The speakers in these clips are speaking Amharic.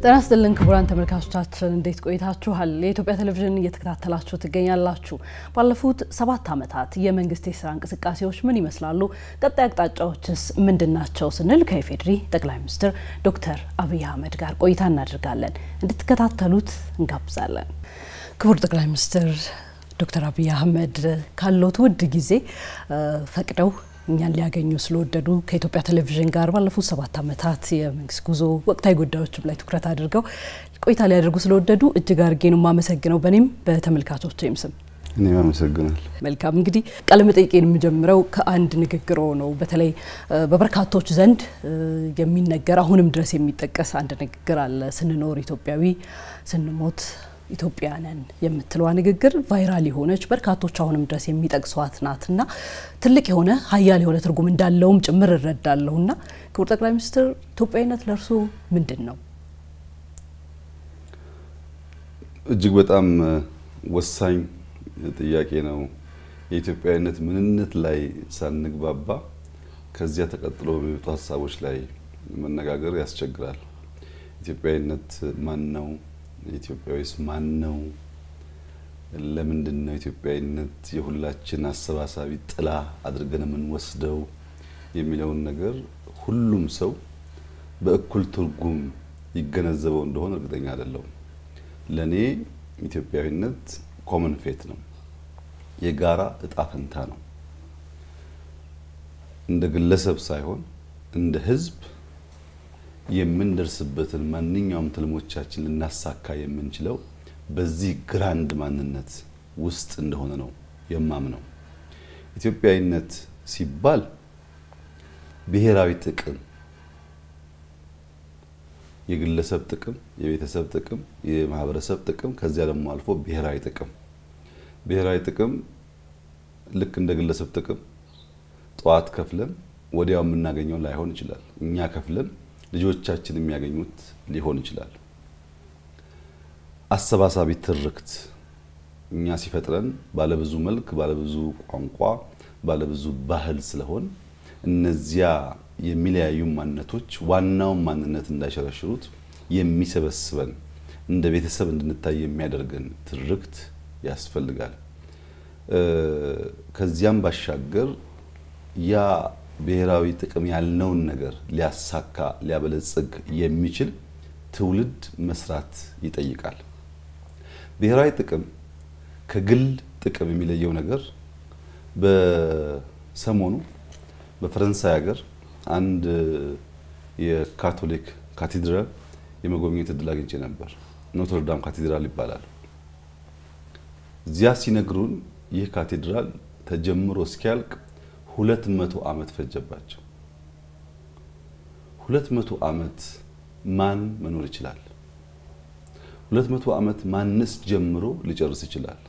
ጤና ይስጥልን ክቡራን ተመልካቾቻችን እንዴት ቆይታችኋል? የኢትዮጵያ ቴሌቪዥን እየተከታተላችሁ ትገኛላችሁ። ባለፉት 7 ዓመታት የመንግስት የሥራ እንቅስቃሴዎች ምን ይመስላሉ? ቀጣይ አቅጣጫዎችስ ምንድናቸው ስንል ከኢፌዴሪ ጠቅላይ ሚኒስትር ዶክተር አብይ አህመድ ጋር ቆይታ እናደርጋለን። እንድትከታተሉት እንጋብዛለን። ክቡር ጠቅላይ ሚኒስትር ዶክተር አብይ አህመድ ካሎት ውድ ጊዜ ፈቅደው እኛን ሊያገኙ ስለወደዱ ከኢትዮጵያ ቴሌቪዥን ጋር ባለፉት 7 ዓመታት የመንግስት ጉዞ ወቅታዊ ጉዳዮች ላይ ትኩረት አድርገው ቆይታ ሊያደርጉ ስለወደዱ እጅግ አድርጌ ነው ማመሰግነው በኔም በተመልካቾቼም ስም። እኔም አመሰግናለሁ። መልካም እንግዲህ ቃለ መጠይቄን የምጀምረው ከአንድ ንግግር ነው። በተለይ በበርካቶች ዘንድ የሚነገር አሁንም ድረስ የሚጠቀስ አንድ ንግግር አለ። ስንኖር ኢትዮጵያዊ ስንሞት ኢትዮጵያንን የምትለው ንግግር ቫይራል ሆነች በርካቶች አሁንም ድረስ የሚጠቅሷት ናትና ትልቅ የሆነ ኃያል የሆነ ትርጉም እንዳለውም ጭምር እረዳለሁና ክቡር ጠቅላይ ሚኒስትር ኢትዮጵያዊነት ለርሶ ምንድነው? እጅግ በጣም ወሳኝ ጥያቄ ነው። የኢትዮጵያዊነት ምንነት ላይ ሳንግባባ ከዚያ ተቀጥሎ በሚወጡ ሐሳቦች ላይ መነጋገር ያስቸግራል። ኢትዮጵያዊነት ማን ነው? ኢትዮጵያዊስ ማን ነው? ለምንድነው ኢትዮጵያዊነት የሁላችን አሰባሳቢ ጥላ አድርገን ምን ወስደው የሚለውን ነገር ሁሉም ሰው በእኩል ትርጉም ይገነዘበው እንደሆነ እርግጠኛ አይደለም። ለኔ ኢትዮጵያዊነት ኮመን ፌት ነው፣ የጋራ እጣ ፈንታ ነው። እንደ ግለሰብ ሳይሆን እንደ ህዝብ የምንደርስበትን ማንኛውም ትልሞቻችን ልናሳካ የምንችለው በዚህ ግራንድ ማንነት ውስጥ እንደሆነ ነው የማምነው። ኢትዮጵያዊነት ሲባል ብሔራዊ ጥቅም፣ የግለሰብ ጥቅም፣ የቤተሰብ ጥቅም፣ የማህበረሰብ ጥቅም፣ ከዚያ ደግሞ አልፎ ብሔራዊ ጥቅም ልክ እንደ ግለሰብ ጥቅም ጧት ከፍለን ወዲያው የምናገኘው ላይሆን ይችላል። እኛ ከፍለን ልጆቻችን የሚያገኙት ሊሆን ይችላል። አሰባሳቢ ትርክት እኛ ሲፈጥረን ባለብዙ መልክ፣ ባለብዙ ቋንቋ፣ ባለብዙ ባህል ስለሆን እነዚያ የሚለያዩ ማንነቶች ዋናው ማንነት እንዳይሸረሽሩት የሚሰበስበን እንደ ቤተሰብ እንድንታይ የሚያደርገን ትርክት ያስፈልጋል። ከዚያም ባሻገር ያ ብሔራዊ ጥቅም ያልነውን ነገር ሊያሳካ ሊያበለጽግ የሚችል ትውልድ መስራት ይጠይቃል። ብሔራዊ ጥቅም ከግል ጥቅም የሚለየው ነገር በሰሞኑ በፈረንሳይ ሀገር አንድ የካቶሊክ ካቴድራል የመጎብኘት እድል አግኝቼ ነበር። ኖትርዳም ካቴድራል ይባላል። እዚያ ሲነግሩን ይህ ካቴድራል ተጀምሮ እስኪያልቅ 200 ዓመት ፈጀባቸው። 200 ዓመት ማን መኖር ይችላል? 200 ዓመት ማንስ ጀምሮ ሊጨርስ ይችላል?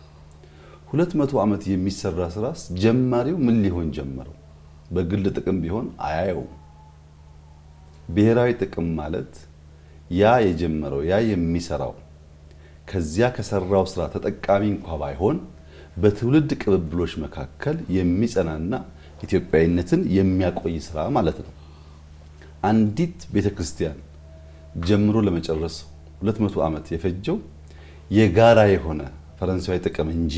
200 ዓመት የሚሰራ ስራስ ጀማሪው ምን ሊሆን ጀመረው? በግል ጥቅም ቢሆን አያየው። ብሔራዊ ጥቅም ማለት ያ የጀመረው ያ የሚሰራው ከዚያ ከሰራው ስራ ተጠቃሚ እንኳን ባይሆን በትውልድ ቅብብሎች መካከል የሚጸናና ኢትዮጵያዊነትን የሚያቆይ ስራ ማለት ነው። አንዲት ቤተክርስቲያን ጀምሮ ለመጨረስ 200 ዓመት የፈጀው የጋራ የሆነ ፈረንሳዊ ጥቅም እንጂ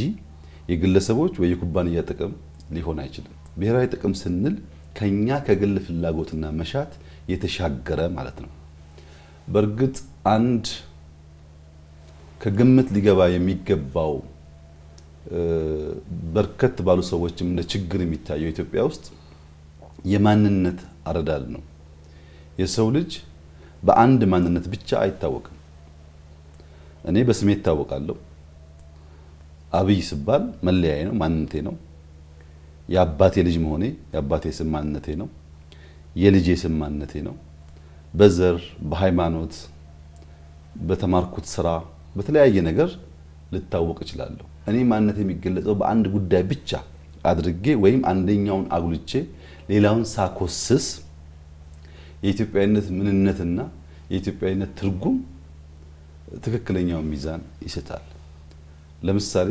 የግለሰቦች ወይ የኩባንያ ጥቅም ሊሆን አይችልም። ብሔራዊ ጥቅም ስንል ከኛ ከግል ፍላጎትና መሻት የተሻገረ ማለት ነው። በርግጥ አንድ ከግምት ሊገባ የሚገባው በርከት ባሉ ሰዎችም እንደ ችግር የሚታየው ኢትዮጵያ ውስጥ የማንነት አረዳድ ነው። የሰው ልጅ በአንድ ማንነት ብቻ አይታወቅም። እኔ በስሜ እታወቃለሁ። አብይ ሲባል መለያዬ ነው፣ ማንነቴ ነው። የአባቴ ልጅ መሆኔ የአባቴ ስም ማንነቴ ነው። የልጄ ስም ማንነቴ ነው። በዘር በሃይማኖት በተማርኩት ስራ በተለያየ ነገር ልታወቅ እችላለሁ። እኔ ማንነት የሚገለጸው በአንድ ጉዳይ ብቻ አድርጌ ወይም አንደኛውን አጉልቼ ሌላውን ሳኮስስ የኢትዮጵያዊነት ምንነትና የኢትዮጵያዊነት ትርጉም ትክክለኛው ሚዛን ይስታል። ለምሳሌ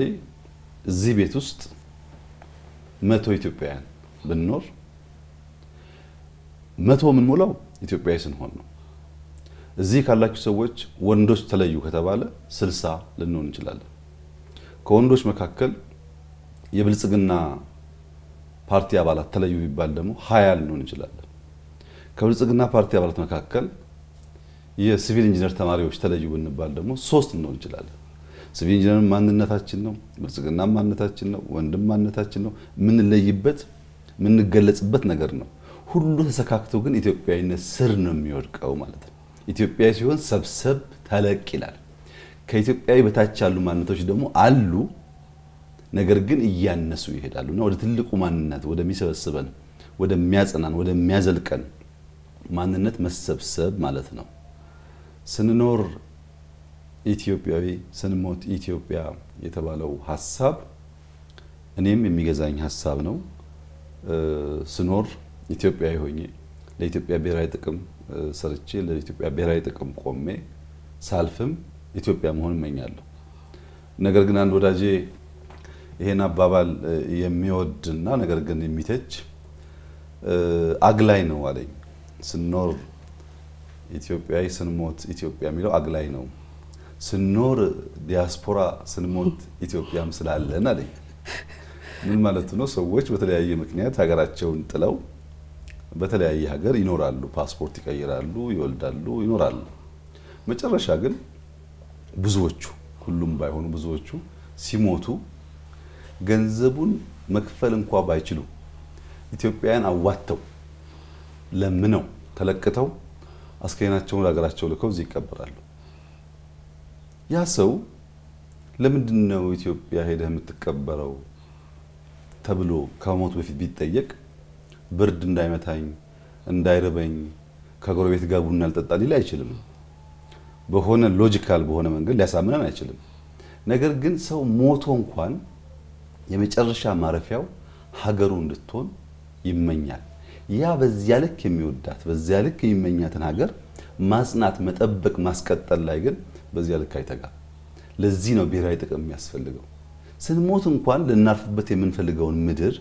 እዚህ ቤት ውስጥ 100 ኢትዮጵያውያን ብንኖር 100 ምን ሞላው ኢትዮጵያዊ ስንሆን ነው። እዚህ ካላችሁ ሰዎች ወንዶች ተለዩ ከተባለ 60 ልንሆን እንችላለን። ከወንዶች መካከል የብልጽግና ፓርቲ አባላት ተለዩ ቢባል ደግሞ 20 ልንሆን እንችላለን። ከብልጽግና ፓርቲ አባላት መካከል የሲቪል ኢንጂነር ተማሪዎች ተለዩ ብንባል ደግሞ 3 ልንሆን እንችላለን። ሲቪል ኢንጂነር ማንነታችን ነው፣ ብልጽግና ማንነታችን ነው፣ ወንድም ማንነታችን ነው። ምን ለይበት ምን ገለጽበት ነገር ነው። ሁሉ ተሰካክቶ ግን ኢትዮጵያዊነት ስር ነው የሚወድቀው ማለት ነው። ኢትዮጵያዊ ሲሆን ሰብሰብ ተለቅ ይላል። ከኢትዮጵያዊ በታች ያሉ ማንነቶች ደግሞ አሉ፣ ነገር ግን እያነሱ ይሄዳሉና ወደ ትልቁ ማንነት ወደሚሰበስበን ወደሚያጸናን ወደሚያዘልቀን ማንነት መሰብሰብ ማለት ነው። ስንኖር ኢትዮጵያዊ ስንሞት ኢትዮጵያ የተባለው ሐሳብ እኔም የሚገዛኝ ሐሳብ ነው። ስኖር ኢትዮጵያዊ ሆኜ ለኢትዮጵያ ብሔራዊ ጥቅም ሰርቼ ለኢትዮጵያ ብሔራዊ ጥቅም ቆሜ ሳልፍም ኢትዮጵያ መሆን እመኛለሁ። ነገር ግን አንድ ወዳጄ ይሄን አባባል የሚወድና ነገር ግን የሚተች አግላይ ነው አለኝ። ስኖር ኢትዮጵያዊ ስንሞት ኢትዮጵያ የሚለው አግላይ ነው። ስኖር ዲያስፖራ ስንሞት ኢትዮጵያም ስላለን አለኝ። ምን ማለት ነው? ሰዎች በተለያየ ምክንያት ሀገራቸውን ጥለው በተለያየ ሀገር ይኖራሉ፣ ፓስፖርት ይቀይራሉ፣ ይወልዳሉ፣ ይኖራሉ። መጨረሻ ግን ብዙዎቹ ሁሉም ባይሆኑ ብዙዎቹ ሲሞቱ ገንዘቡን መክፈል እንኳን ባይችሉ ኢትዮጵያውያን አዋተው ለምነው ተለቅተው አስከሬናቸውን ለሀገራቸው ልከው እዚህ ይቀበራሉ። ያ ሰው ለምንድነው ኢትዮጵያ ሄደህ የምትቀበረው ተብሎ ከሞት በፊት ቢጠየቅ ብርድ እንዳይመታኝ እንዳይረበኝ ከጎረቤት ጋር ቡና ልጠጣ ሊል አይችልም። በሆነ ሎጂካል በሆነ መንገድ ሊያሳምነን አይችልም። ነገር ግን ሰው ሞቶ እንኳን የመጨረሻ ማረፊያው ሀገሩ እንድትሆን ይመኛል። ያ በዚያ ልክ የሚወዳት በዚያ ልክ የሚመኛትን ሀገር ማጽናት መጠበቅ ማስቀጠል ላይ ግን በዚያ ልክ አይተጋም። ለዚህ ነው ብሔራዊ ጥቅም የሚያስፈልገው። ስንሞት እንኳን ልናርፍበት የምንፈልገውን ምድር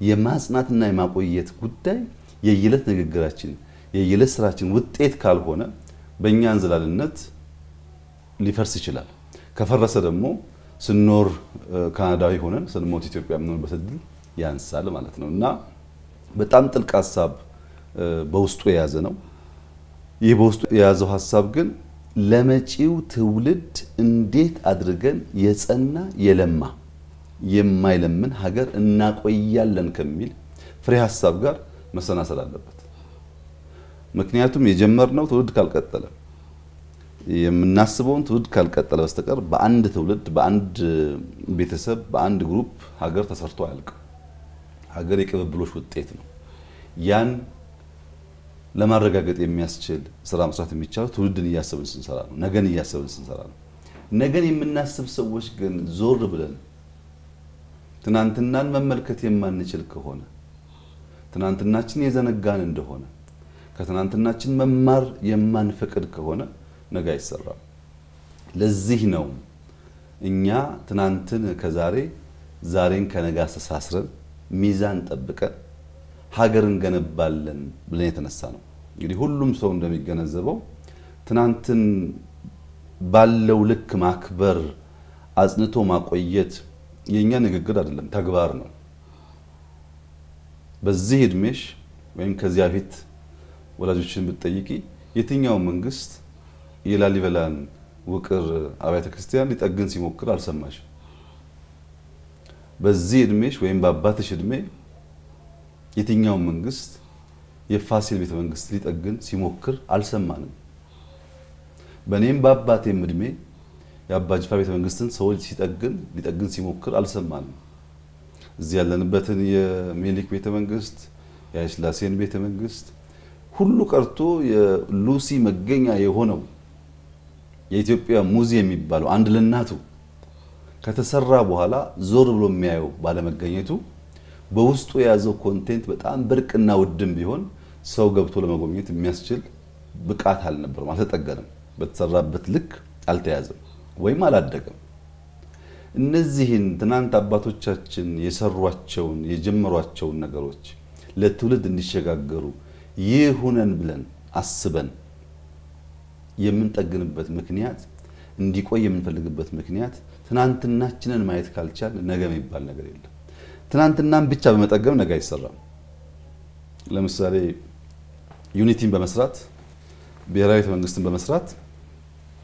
የማጽናትና የማቆየት ጉዳይ የየለት ንግግራችን የየለት ስራችን ውጤት ካልሆነ በእኛ እንዝላልነት ሊፈርስ ይችላል። ከፈረሰ ደግሞ ስንኖር ካናዳዊ ሆነን ስንሞት ኢትዮጵያ የምንሆንበት እድል ያንሳል ማለት ነው። እና በጣም ጥልቅ ሐሳብ በውስጡ የያዘ ነው። ይህ በውስጡ የያዘው ሐሳብ ግን ለመጪው ትውልድ እንዴት አድርገን የጸና የለማ የማይለምን ሀገር እናቆያለን ከሚል ፍሬ ሐሳብ ጋር መሰናሰል አለበት። ምክንያቱም የጀመርነው ትውልድ ካልቀጠለ የምናስበውን ትውልድ ካልቀጠለ በስተቀር በአንድ ትውልድ በአንድ ቤተሰብ በአንድ ግሩፕ ሀገር ተሰርቶ አያልቅም። ሀገር የቅብብሎሽ ውጤት ነው። ያን ለማረጋገጥ የሚያስችል ስራ መስራት የሚቻለው ትውልድን እያሰብን ስንሰራ ነው። ነገን እያሰብን ስንሰራ ነው። ነገን የምናስብ ሰዎች ግን ዞር ብለን ትናንትናን መመልከት የማንችል ከሆነ ትናንትናችን የዘነጋን እንደሆነ ከትናንትናችን መማር የማንፈቅድ ከሆነ ነገ አይሰራም። ለዚህ ነው እኛ ትናንትን ከዛሬ ዛሬን ከነገ አስተሳስረን ሚዛን ጠብቀን ሀገርን ገነባለን ብለን የተነሳ ነው። እንግዲህ ሁሉም ሰው እንደሚገነዘበው ትናንትን ባለው ልክ ማክበር አጽንቶ ማቆየት የኛ ንግግር አይደለም፣ ተግባር ነው። በዚህ እድሜሽ ወይም ከዚያ ፊት ወላጆችን ብትጠይቂ የትኛው መንግስት የላሊበላን ውቅር አብያተ ክርስቲያን ሊጠግን ሲሞክር አልሰማሽም? በዚህ እድሜሽ ወይም በአባትሽ እድሜ የትኛው መንግስት የፋሲል ቤተ መንግስት ሊጠግን ሲሞክር አልሰማንም? በኔም በአባቴም እድሜ የአባጅፋር ቤተ መንግስትን ሰው ሊጠግን ሲሞክር አልሰማንም። እዚህ ያለንበትን የሚኒሊክ ቤተ መንግስት የኃይለሥላሴን ቤተ መንግስት ሁሉ ቀርቶ የሉሲ መገኛ የሆነው የኢትዮጵያ ሙዚየም የሚባለው አንድ ለናቱ ከተሰራ በኋላ ዞር ብሎ የሚያየው ባለመገኘቱ በውስጡ የያዘው ኮንቴንት በጣም ብርቅና ውድም ቢሆን ሰው ገብቶ ለመጎብኘት የሚያስችል ብቃት አልነበረም፣ አልተጠገነም፣ በተሰራበት ልክ አልተያዘም ወይም አላደገም። እነዚህን ትናንት አባቶቻችን የሰሯቸውን የጀመሯቸውን ነገሮች ለትውልድ እንዲሸጋገሩ ይሁነን ብለን አስበን የምንጠግንበት ምክንያት እንዲቆይ የምንፈልግበት ምክንያት ትናንትናችንን ማየት ካልቻል ነገ የሚባል ነገር የለም። ትናንትናን ብቻ በመጠገም ነገ አይሰራም። ለምሳሌ ዩኒቲን በመስራት ብሔራዊ መንግስትን በመስራት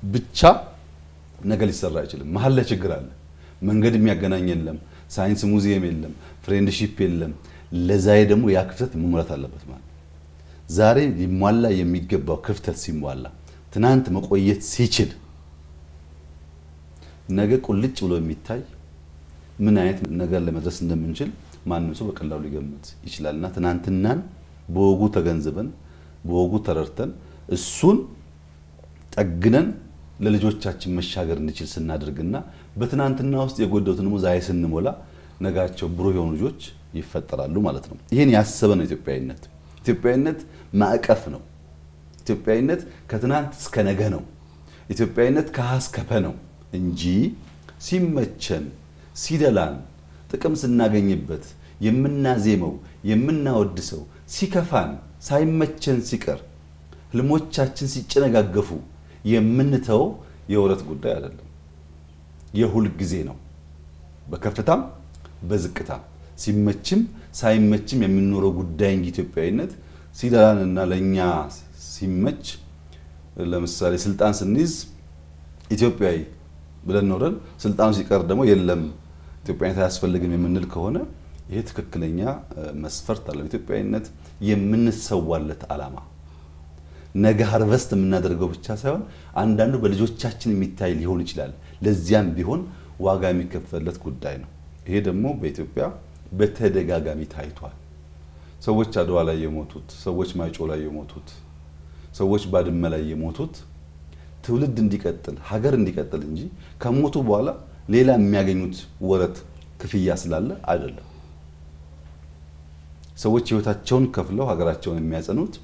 ብቻ ነገ ሊሰራ አይችልም። መሀል ላይ ችግር አለ። መንገድ የሚያገናኝ የለም፣ ሳይንስ ሙዚየም የለም፣ ፍሬንድሺፕ የለም። ለዛይ ደግሞ ያ ክፍተት መሙላት አለበት ማለት ዛሬ ሊሟላ የሚገባው ክፍተት ሲሟላ ትናንት መቆየት ሲችል ነገ ቁልጭ ብሎ የሚታይ ምን አይነት ነገር ለመድረስ እንደምንችል ማንም ሰው በቀላሉ ሊገምት ይችላልና ትናንትናን በወጉ ተገንዝበን በወጉ ተረርተን እሱን ጠግነን ለልጆቻችን መሻገር እንችል ስናደርግና በትናንትና ውስጥ የጎደሉትን ደግሞ ዛሬ ስንሞላ ነጋቸው ብሩህ የሆኑ ልጆች ይፈጠራሉ ማለት ነው። ይሄን ያሰበ ነው ኢትዮጵያዊነት። ኢትዮጵያዊነት ማዕቀፍ ነው። ኢትዮጵያዊነት ከትናንት እስከ ነገ ነው። ኢትዮጵያዊነት ከሀስ ከፈ ነው እንጂ ሲመቸን ሲደላን ጥቅም ስናገኝበት የምናዜመው የምናወድሰው ሲከፋን ሳይመቸን ሲቀር ህልሞቻችን ሲጨነጋገፉ የምንተው የወረት ጉዳይ አይደለም። የሁል ጊዜ ነው። በከፍታም በዝቅታም ሲመችም ሳይመችም የምንኖረው ጉዳይ እንጂ ኢትዮጵያዊነት ሲደላንና ለኛ ሲመች ለምሳሌ ስልጣን ስንይዝ ኢትዮጵያዊ ብለን ኖረን ስልጣኑ ሲቀር ደግሞ የለም ኢትዮጵያዊነት አያስፈልግም የምንል ከሆነ ይሄ ትክክለኛ መስፈርት አለ። ኢትዮጵያዊነት የምንሰዋለት ዓላማ ነገ ሃርቨስት የምናደርገው ብቻ ሳይሆን አንዳንዱ በልጆቻችን የሚታይ ሊሆን ይችላል። ለዚያም ቢሆን ዋጋ የሚከፈልለት ጉዳይ ነው። ይሄ ደግሞ በኢትዮጵያ በተደጋጋሚ ታይቷል። ሰዎች አድዋ ላይ የሞቱት፣ ሰዎች ማይጮ ላይ የሞቱት፣ ሰዎች ባድመ ላይ የሞቱት ትውልድ እንዲቀጥል ሀገር እንዲቀጥል እንጂ ከሞቱ በኋላ ሌላ የሚያገኙት ወረት ክፍያ ስላለ አይደለም። ሰዎች ህይወታቸውን ከፍለው ሀገራቸውን የሚያጸኑት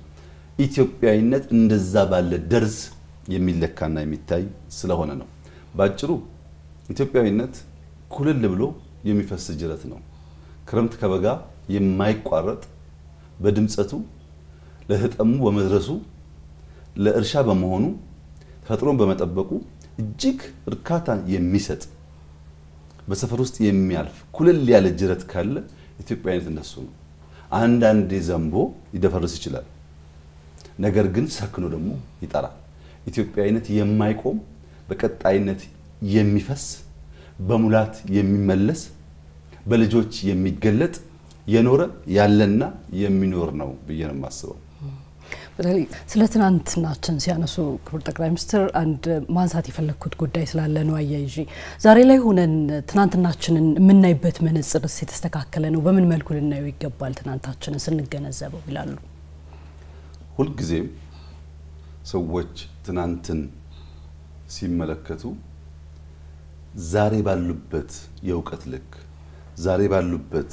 ኢትዮጵያዊነት እንደዛ ባለ ደርዝ የሚለካና የሚታይ ስለሆነ ነው። ባጭሩ ኢትዮጵያዊነት ኩልል ብሎ የሚፈስ ጅረት ነው። ክረምት ከበጋ የማይቋረጥ በድምጸቱ ለተጠሙ በመድረሱ ለእርሻ በመሆኑ ተፈጥሮን በመጠበቁ እጅግ እርካታ የሚሰጥ በሰፈር ውስጥ የሚያልፍ ኩልል ያለ ጅረት ካለ ኢትዮጵያዊነት እንደሱ ነው። አንዳንዴ ዘንቦ ይደፈርስ ይችላል፣ ነገር ግን ሰክኖ ደግሞ ይጠራል። ኢትዮጵያዊነት የማይቆም በቀጣይነት የሚፈስ በሙላት የሚመለስ በልጆች የሚገለጥ የኖረ ያለና የሚኖር ነው ብዬ ነው የማስበው። በተለይ ስለ ትናንትናችን ሲያነሱ ክቡር ጠቅላይ ሚኒስትር አንድ ማንሳት የፈለኩት ጉዳይ ስላለ ነው አያይዤ ዛሬ ላይ ሆነን ትናንትናችንን የምናይበት መነጽርስ የተስተካከለ ነው? በምን መልኩ ልናየው ይገባል ትናንታችንን ስንገነዘበው ይላሉ? ሁል ጊዜ ሰዎች ትናንትን ሲመለከቱ ዛሬ ባሉበት የእውቀት ልክ ዛሬ ባሉበት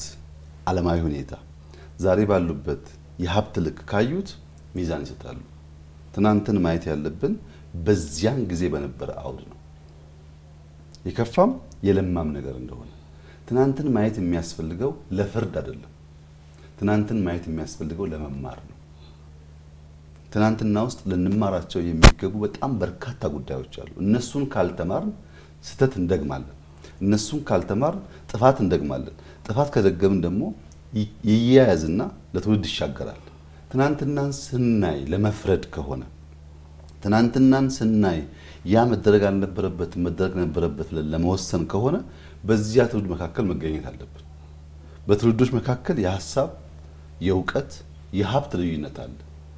ዓለማዊ ሁኔታ ዛሬ ባሉበት የሀብት ልክ ካዩት ሚዛን ይሰጣሉ። ትናንትን ማየት ያለብን በዚያን ጊዜ በነበረ አውድ ነው። የከፋም የለማም ነገር እንደሆነ ትናንትን ማየት የሚያስፈልገው ለፍርድ አይደለም። ትናንትን ማየት የሚያስፈልገው ለመማር ነው። ትናንትና ውስጥ ልንማራቸው የሚገቡ በጣም በርካታ ጉዳዮች አሉ። እነሱን ካልተማርን ስተት እንደግማለን። እነሱን ካልተማርን ጥፋት እንደግማለን። ጥፋት ከደገምን ደግሞ ይያያዝና ለትውልድ ይሻገራል። ትናንትናን ስናይ ለመፍረድ ከሆነ ትናንትናን ስናይ ያ መደረግ አልነበረበት መደረግ ነበረበት ለመወሰን ከሆነ በዚያ ትውልድ መካከል መገኘት አለብን። በትውልዶች መካከል የሐሳብ የእውቀት የሀብት ልዩነት አለ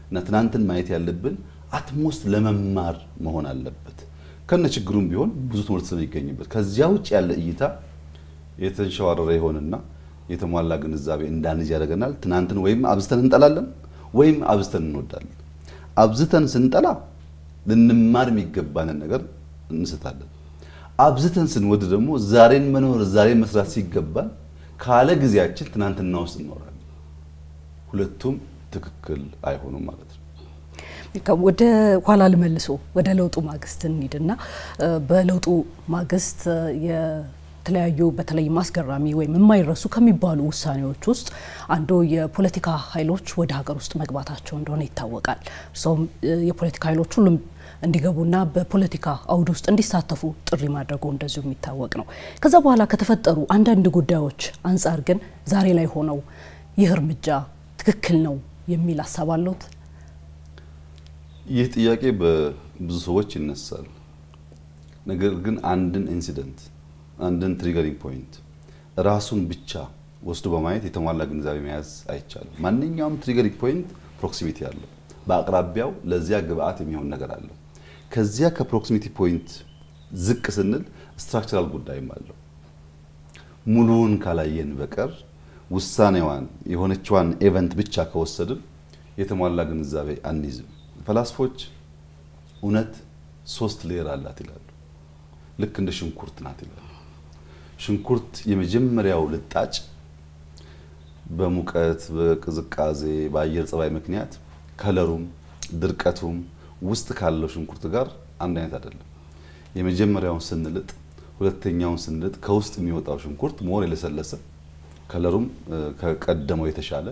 እና ትናንትን ማየት ያለብን አትሞስት ለመማር መሆን አለበት። ከነ ችግሩም ቢሆን ብዙ ትምህርት ስለሚገኝበት ከዚያ ውጭ ያለ እይታ የተንሸዋረረ ይሆንና የተሟላ ግንዛቤ እንዳንይዝ ያደርገናል። ትናንትን ወይም አብዝተን እንጠላለን ወይም አብዝተን እንወዳለን። አብዝተን ስንጠላ ልንማር የሚገባንን ነገር እንስታለን። አብዝተን ስንወድ ደግሞ ዛሬን መኖር ዛሬን መስራት ሲገባን ካለ ጊዜያችን ትናንትና ውስጥ እንኖራለን። ሁለቱም ትክክል አይሆኑም ማለት ነው። ወደ ኋላ ልመልሶ ወደ ለውጡ ማግስት እንሂድና በለውጡ ማግስት ከተለያዩ በተለይ ማስገራሚ ወይም የማይረሱ ከሚባሉ ውሳኔዎች ውስጥ አንዱ የፖለቲካ ኃይሎች ወደ ሀገር ውስጥ መግባታቸው እንደሆነ ይታወቃል። ሶም የፖለቲካ ኃይሎች ሁሉም እንዲገቡና በፖለቲካ አውድ ውስጥ እንዲሳተፉ ጥሪ ማድረጉ እንደዚሁ የሚታወቅ ነው። ከዛ በኋላ ከተፈጠሩ አንዳንድ ጉዳዮች አንፃር ግን ዛሬ ላይ ሆነው ይህ እርምጃ ትክክል ነው የሚል ሐሳብ አለዎት? ይህ ጥያቄ በብዙ ሰዎች ይነሳል። ነገር ግን አንድን ኢንሲደንት አንድን ትሪገሪንግ ፖይንት ራሱን ብቻ ወስዶ በማየት የተሟላ ግንዛቤ መያዝ አይቻልም። ማንኛውም ትሪገሪንግ ፖይንት ፕሮክሲሚቲ አለው። በአቅራቢያው ለዚያ ግብአት የሚሆን ነገር አለ። ከዚያ ከፕሮክሲሚቲ ፖይንት ዝቅ ስንል ስትራክቸራል ጉዳይም አለው። ሙሉውን ካላየን በቀር ውሳኔዋን የሆነችዋን ኢቨንት ብቻ ከወሰድን የተሟላ ግንዛቤ አንይዝም። ፈላስፎች እውነት 3 ሌየር አላት ይላሉ። ልክ እንደ ሽንኩርት ናት ይላሉ። ሽንኩርት የመጀመሪያው ልጣጭ በሙቀት በቅዝቃዜ በአየር ጸባይ ምክንያት ከለሩም ድርቀቱም ውስጥ ካለው ሽንኩርት ጋር አንድ አይነት አይደለም። የመጀመሪያውን ስንልጥ ሁለተኛውን ስንልጥ ከውስጥ የሚወጣው ሽንኩርት ሞር የለሰለሰ ከለሩም ከቀደመው የተሻለ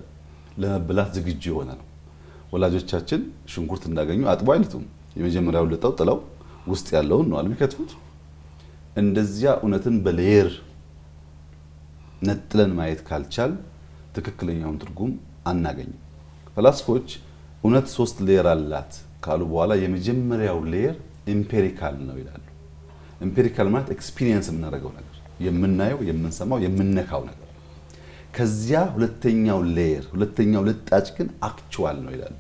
ለመብላት ዝግጁ የሆነ ነው። ወላጆቻችን ሽንኩርት እንዳገኙ አጥበው አይልጡም። የመጀመሪያው ልጠው ጥለው ውስጥ ያለውን ነው የሚከትፉት። እንደዚያ እውነትን በሌየር ነጥለን ማየት ካልቻል ትክክለኛውን ትርጉም አናገኝም። ፈላስፎች እውነት 3 ሌየር አላት ካሉ በኋላ የመጀመሪያው ሌየር ኢምፔሪካል ነው ይላሉ። ኢምፔሪካል ማለት ኤክስፒሪየንስ የምናደርገው ነገር፣ የምናየው፣ የምንሰማው፣ የምንነካው ነገር። ከዚያ ሁለተኛው ሌየር ሁለተኛው ልጣጭ ግን አክቹዋል ነው ይላሉ።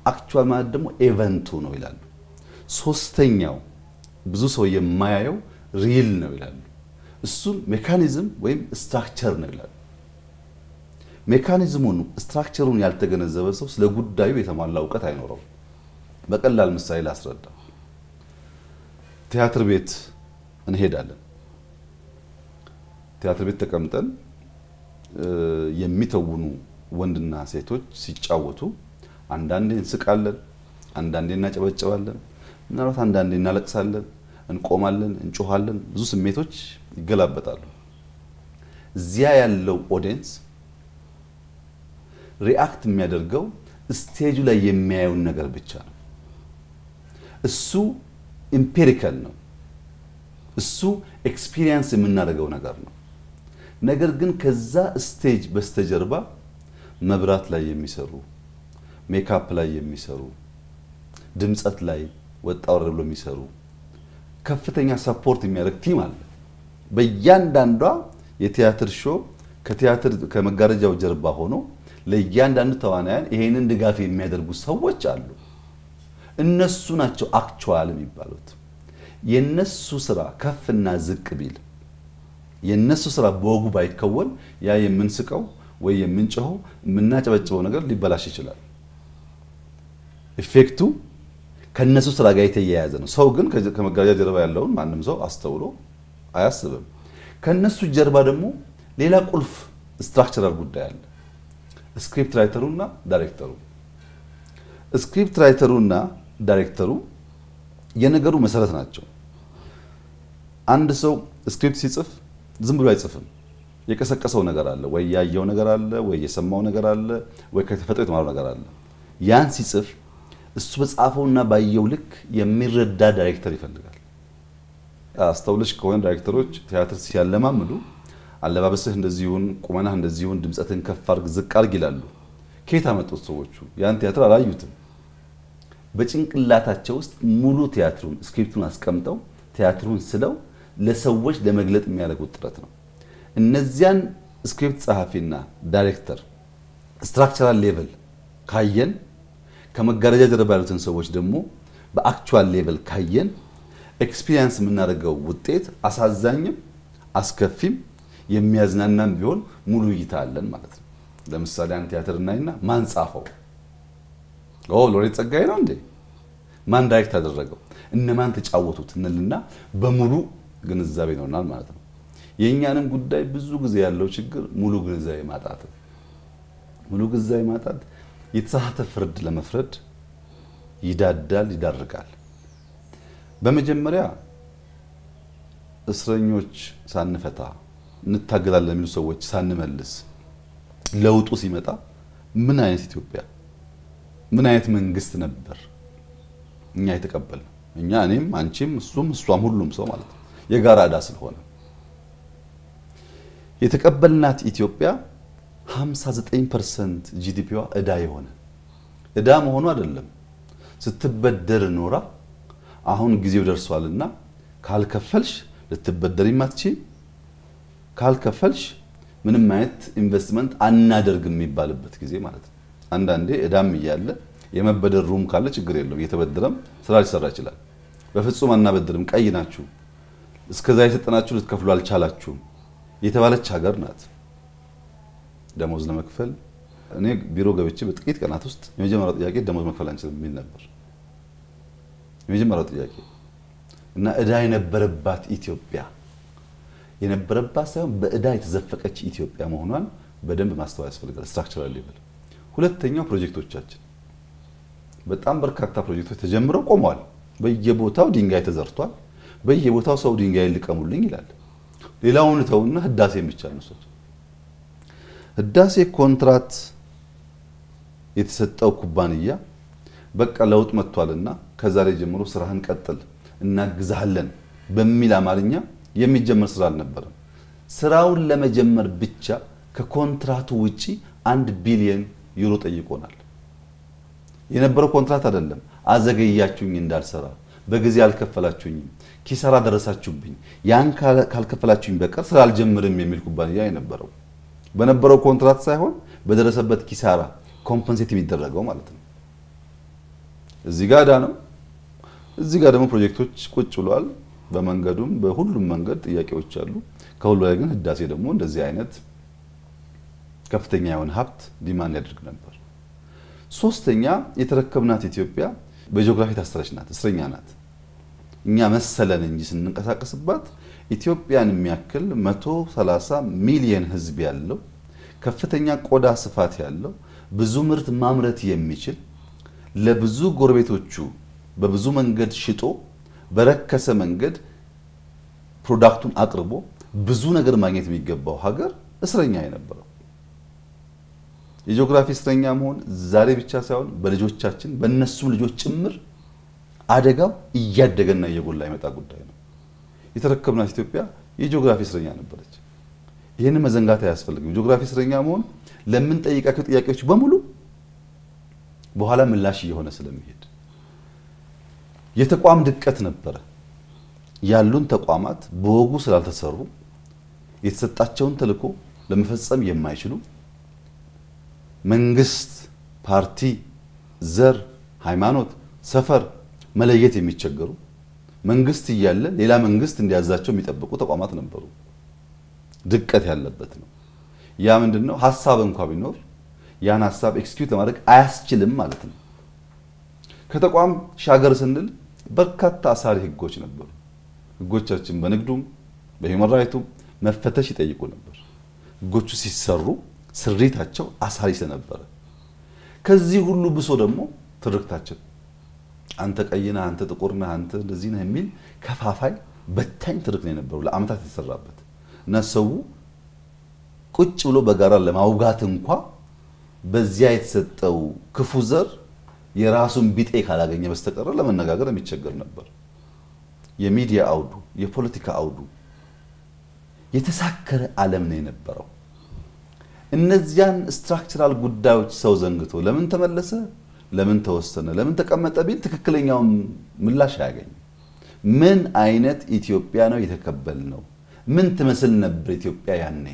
አክቹዋል ማለት ደግሞ ኢቨንቱ ነው ይላሉ። ሶስተኛው ብዙ ሰው የማያየው ሪል ነው ይላሉ። እሱም ሜካኒዝም ወይም ስትራክቸር ነው ይላሉ። ሜካኒዝሙን ስትራክቸሩን ያልተገነዘበ ሰው ስለ ጉዳዩ የተሟላ ዕውቀት አይኖረው። በቀላል ምሳሌ ላስረዳ። ቲያትር ቤት እንሄዳለን። ቲያትር ቤት ተቀምጠን የሚተውኑ ወንድና ሴቶች ሲጫወቱ አንዳንዴ እንስቃለን፣ አንዳንዴ እናጨበጭባለን፣ ምናልባት አንዳንዴ እናለቅሳለን፣ እንቆማለን፣ እንጮሃለን። ብዙ ስሜቶች ይገላበጣሉ። እዚያ ያለው ኦዲየንስ ሪአክት የሚያደርገው ስቴጁ ላይ የሚያየውን ነገር ብቻ ነው። እሱ ኢምፔሪካል ነው። እሱ ኤክስፒሪየንስ የምናደርገው ነገር ነው። ነገር ግን ከዛ ስቴጅ በስተጀርባ መብራት ላይ የሚሰሩ፣ ሜካፕ ላይ የሚሰሩ፣ ድምጸት ላይ ወጣው ረብሎ የሚሰሩ ከፍተኛ ሰፖርት የሚያደርግ ቲም አለ። በእያንዳንዷ የቲያትር ሾው ከቲያትር ከመጋረጃው ጀርባ ሆኖ ለእያንዳንዱ ተዋናያን ይሄንን ድጋፍ የሚያደርጉ ሰዎች አሉ። እነሱ ናቸው አክቹዋል የሚባሉት። የነሱ ስራ ከፍና ዝቅ ቢል የነሱ ስራ በወጉ ባይከወን ያ የምንስቀው ወይ የምንጨው የምናጨበጭበው ነገር ሊበላሽ ይችላል። ኢፌክቱ ከነሱ ስራ ጋር የተያያዘ ነው። ሰው ግን ከመጋረጃ ጀርባ ያለውን ማንም ሰው አስተውሎ አያስብም። ከነሱ ጀርባ ደግሞ ሌላ ቁልፍ ስትራክቸራል ጉዳይ አለ። ስክሪፕት ራይተሩና ዳይሬክተሩ። ስክሪፕት ራይተሩና ዳይሬክተሩ የነገሩ መሰረት ናቸው። አንድ ሰው ስክሪፕት ሲጽፍ ዝም ብሎ አይጽፍም። የቀሰቀሰው ነገር አለ፣ ወይ ያየው ነገር አለ፣ ወይ የሰማው ነገር አለ፣ ወይ ከተፈጠረው የተማረው ነገር አለ። ያን ሲጽፍ እሱ በጻፈውና ባየው ልክ የሚረዳ ዳይሬክተር ይፈልጋል። አስተውለሽ ከሆነ ዳይሬክተሮች ቲያትር ሲያለማምዱ አለባበስህ እንደዚሁን፣ ቁመናህ እንደዚሁን፣ ድምጸትን ከፍ አድርግ ዝቅ አድርግ ይላሉ። ከየት አመጡት ሰዎቹ? ያን ቲያትር አላዩትም። በጭንቅላታቸው ውስጥ ሙሉ ቲያትሩን ስክሪፕቱን አስቀምጠው ቲያትሩን ስለው ለሰዎች ለመግለጥ የሚያደርጉት ጥረት ነው። እነዚያን ስክሪፕት ጸሐፊና ዳይሬክተር ስትራክቸራል ሌቭል ካየን ከመጋረጃ ጀርባ ያሉትን ሰዎች ደግሞ በአክቹዋል ሌቭል ካየን ኤክስፒሪየንስ የምናደርገው ውጤት አሳዛኝም አስከፊም የሚያዝናናም ቢሆን ሙሉ እይታ አለን ማለት ነው። ለምሳሌ አንድ ቲያትር እናይና ማን ጻፈው? ሎሬት ጸጋዬ ነው እንዴ? ማን ዳይሬክት አደረገው? እነማን ተጫወቱት እንልና በሙሉ ግንዛቤ ነውናል ማለት ነው። የኛንም ጉዳይ ብዙ ጊዜ ያለው ችግር ሙሉ ግንዛቤ ማጣት ነው። ሙሉ ግንዛቤ ማጣት የተሳሳተ ፍርድ ለመፍረድ ይዳዳል፣ ይዳርጋል። በመጀመሪያ እስረኞች ሳንፈታ እንታገላለን የሚሉ ሰዎች ሳንመልስ ለውጡ ሲመጣ ምን አይነት ኢትዮጵያ ምን አይነት መንግስት ነበር እኛ የተቀበልነው? እኛ እኔም አንቺም እሱም እሷም ሁሉም ሰው ማለት ነው የጋራ ዕዳ ስለሆነ የተቀበልናት ኢትዮጵያ 59% ጂዲፒዋ ዕዳ የሆነ ዕዳ መሆኑ አይደለም ስትበደር ኖራ አሁን ጊዜው ደርሷልና ካልከፈልሽ ልትበደሪ ማትቺ ካልከፈልሽ ምንም አይነት ኢንቨስትመንት አናደርግም የሚባልበት ጊዜ ማለት ነው። አንዳንዴ ዕዳም ይያለ የመበደር ሩም ካለ ችግር የለውም እየተበደረም ስራ ሊሰራ ይችላል። በፍጹም አናበደርም ቀይ ናችሁ እስከዛ የተጠናችሁ ልትከፍሉ አልቻላችሁም የተባለች ሀገር ናት። ደሞዝ ለመክፈል እኔ ቢሮ ገብቼ በጥቂት ቀናት ውስጥ የመጀመሪያው ጥያቄ ደሞዝ መክፈል አንችልም የሚል ነበር። የመጀመሪያው ጥያቄ እና ዕዳ የነበረባት ኢትዮጵያ የነበረባት ሳይሆን በዕዳ የተዘፈቀች ኢትዮጵያ መሆኗን በደንብ ማስተዋል ያስፈልጋል። ስትራክቸራል ሌቭል። ሁለተኛው ፕሮጀክቶቻችን በጣም በርካታ ፕሮጀክቶች ተጀምረው ቆመዋል። በየቦታው ድንጋይ ተዘርቷል። በየቦታው ሰው ድንጋይ ልቀሙልኝ ይላል። ሌላውን ተውና ህዳሴ ብቻ ነው። ህዳሴ ኮንትራት የተሰጠው ኩባንያ በቃ ለውጥ መጥቷልና ከዛሬ ጀምሮ ስራህን ቀጥል እናግዛለን በሚል አማርኛ የሚጀመር ስራ አልነበረም። ስራውን ለመጀመር ብቻ ከኮንትራቱ ውጪ 1 ቢሊዮን ዩሮ ጠይቆናል። የነበረው ኮንትራት አይደለም አዘገያችሁኝ እንዳልሰራ በጊዜ አልከፈላችሁኝም ኪሳራ ደረሳችሁብኝ ያን ካልከፈላችሁኝ በቀር ስራ አልጀምርም የሚል ኩባንያ የነበረው በነበረው ኮንትራት ሳይሆን በደረሰበት ኪሳራ ኮምፐንሴት የሚደረገው ማለት ነው። እዚህ ጋር ነው። እዚህ ጋር ደግሞ ፕሮጀክቶች ቁጭ ብለዋል። በመንገዱም በሁሉም መንገድ ጥያቄዎች አሉ። ከሁሉ ላይ ግን ህዳሴ ደግሞ እንደዚህ አይነት ከፍተኛ የሆነ ሀብት ዲማንድ ያደርግ ነበር። ሶስተኛ የተረከብናት ኢትዮጵያ በጂኦግራፊ ታሰረች ናት፣ እስረኛ ናት። እኛ መሰለን እንጂ ስንንቀሳቀስባት ኢትዮጵያን የሚያክል 130 ሚሊዮን ህዝብ ያለው ከፍተኛ ቆዳ ስፋት ያለው ብዙ ምርት ማምረት የሚችል ለብዙ ጎረቤቶቹ በብዙ መንገድ ሽጦ በረከሰ መንገድ ፕሮዳክቱን አቅርቦ ብዙ ነገር ማግኘት የሚገባው ሀገር እስረኛ የነበረው የጂኦግራፊ እስረኛ መሆን ዛሬ ብቻ ሳይሆን በልጆቻችን በእነሱም ልጆች ጭምር አደጋው እያደገና እየጎላ የመጣ ጉዳይ ነው። የተረከብናት ኢትዮጵያ የጂኦግራፊ እስረኛ ነበረች። ይሄንን መዘንጋት አያስፈልግም። ጂኦግራፊ እስረኛ መሆን ለምን ጠይቃቸው ጥያቄዎች በሙሉ በኋላ ምላሽ እየሆነ ስለሚሄድ የተቋም ድቀት ነበረ። ያሉን ተቋማት በወጉ ስላልተሰሩ የተሰጣቸውን ተልዕኮ ለመፈጸም የማይችሉ መንግስት፣ ፓርቲ፣ ዘር፣ ሃይማኖት፣ ሰፈር መለየት የሚቸገሩ መንግስት እያለ ሌላ መንግስት እንዲያዛቸው የሚጠብቁ ተቋማት ነበሩ። ድቀት ያለበት ነው። ያ ምንድነው? ሐሳብ እንኳን ቢኖር ያን ሐሳብ ኤክስኪዩት ለማድረግ አያስችልም ማለት ነው። ከተቋም ሻገር ስንል በርካታ አሳሪ ህጎች ነበሩ። ህጎቻችን በንግዱም በሂውማን ራይቱም መፈተሽ ይጠይቁ ነበር። ህጎቹ ሲሰሩ ስሪታቸው አሳሪ ስለነበረ ከዚህ ሁሉ ብሶ ደግሞ ትርክታችን አንተ ቀይና አንተ ጥቁርና አንተ እንደዚህ ነህ የሚል ከፋፋይ በታኝ ትርክ ነው የነበረው ለአመታት የተሰራበት እና ሰው ቁጭ ብሎ በጋራ ለማውጋት እንኳን በዚያ የተሰጠው ክፉ ዘር የራሱን ቢጤ ካላገኘ በስተቀር ለመነጋገር የሚቸገር ነበር። የሚዲያ አውዱ የፖለቲካ አውዱ የተሳከረ ዓለም ነው የነበረው። እነዚያን ስትራክቸራል ጉዳዮች ሰው ዘንግቶ ለምን ተመለሰ ለምን ተወሰነ ለምን ተቀመጠ ቢል ትክክለኛው ምላሽ ያገኝ። ምን አይነት ኢትዮጵያ ነው የተከበልነው? ምን ትመስል ነበር ኢትዮጵያ ያኔ?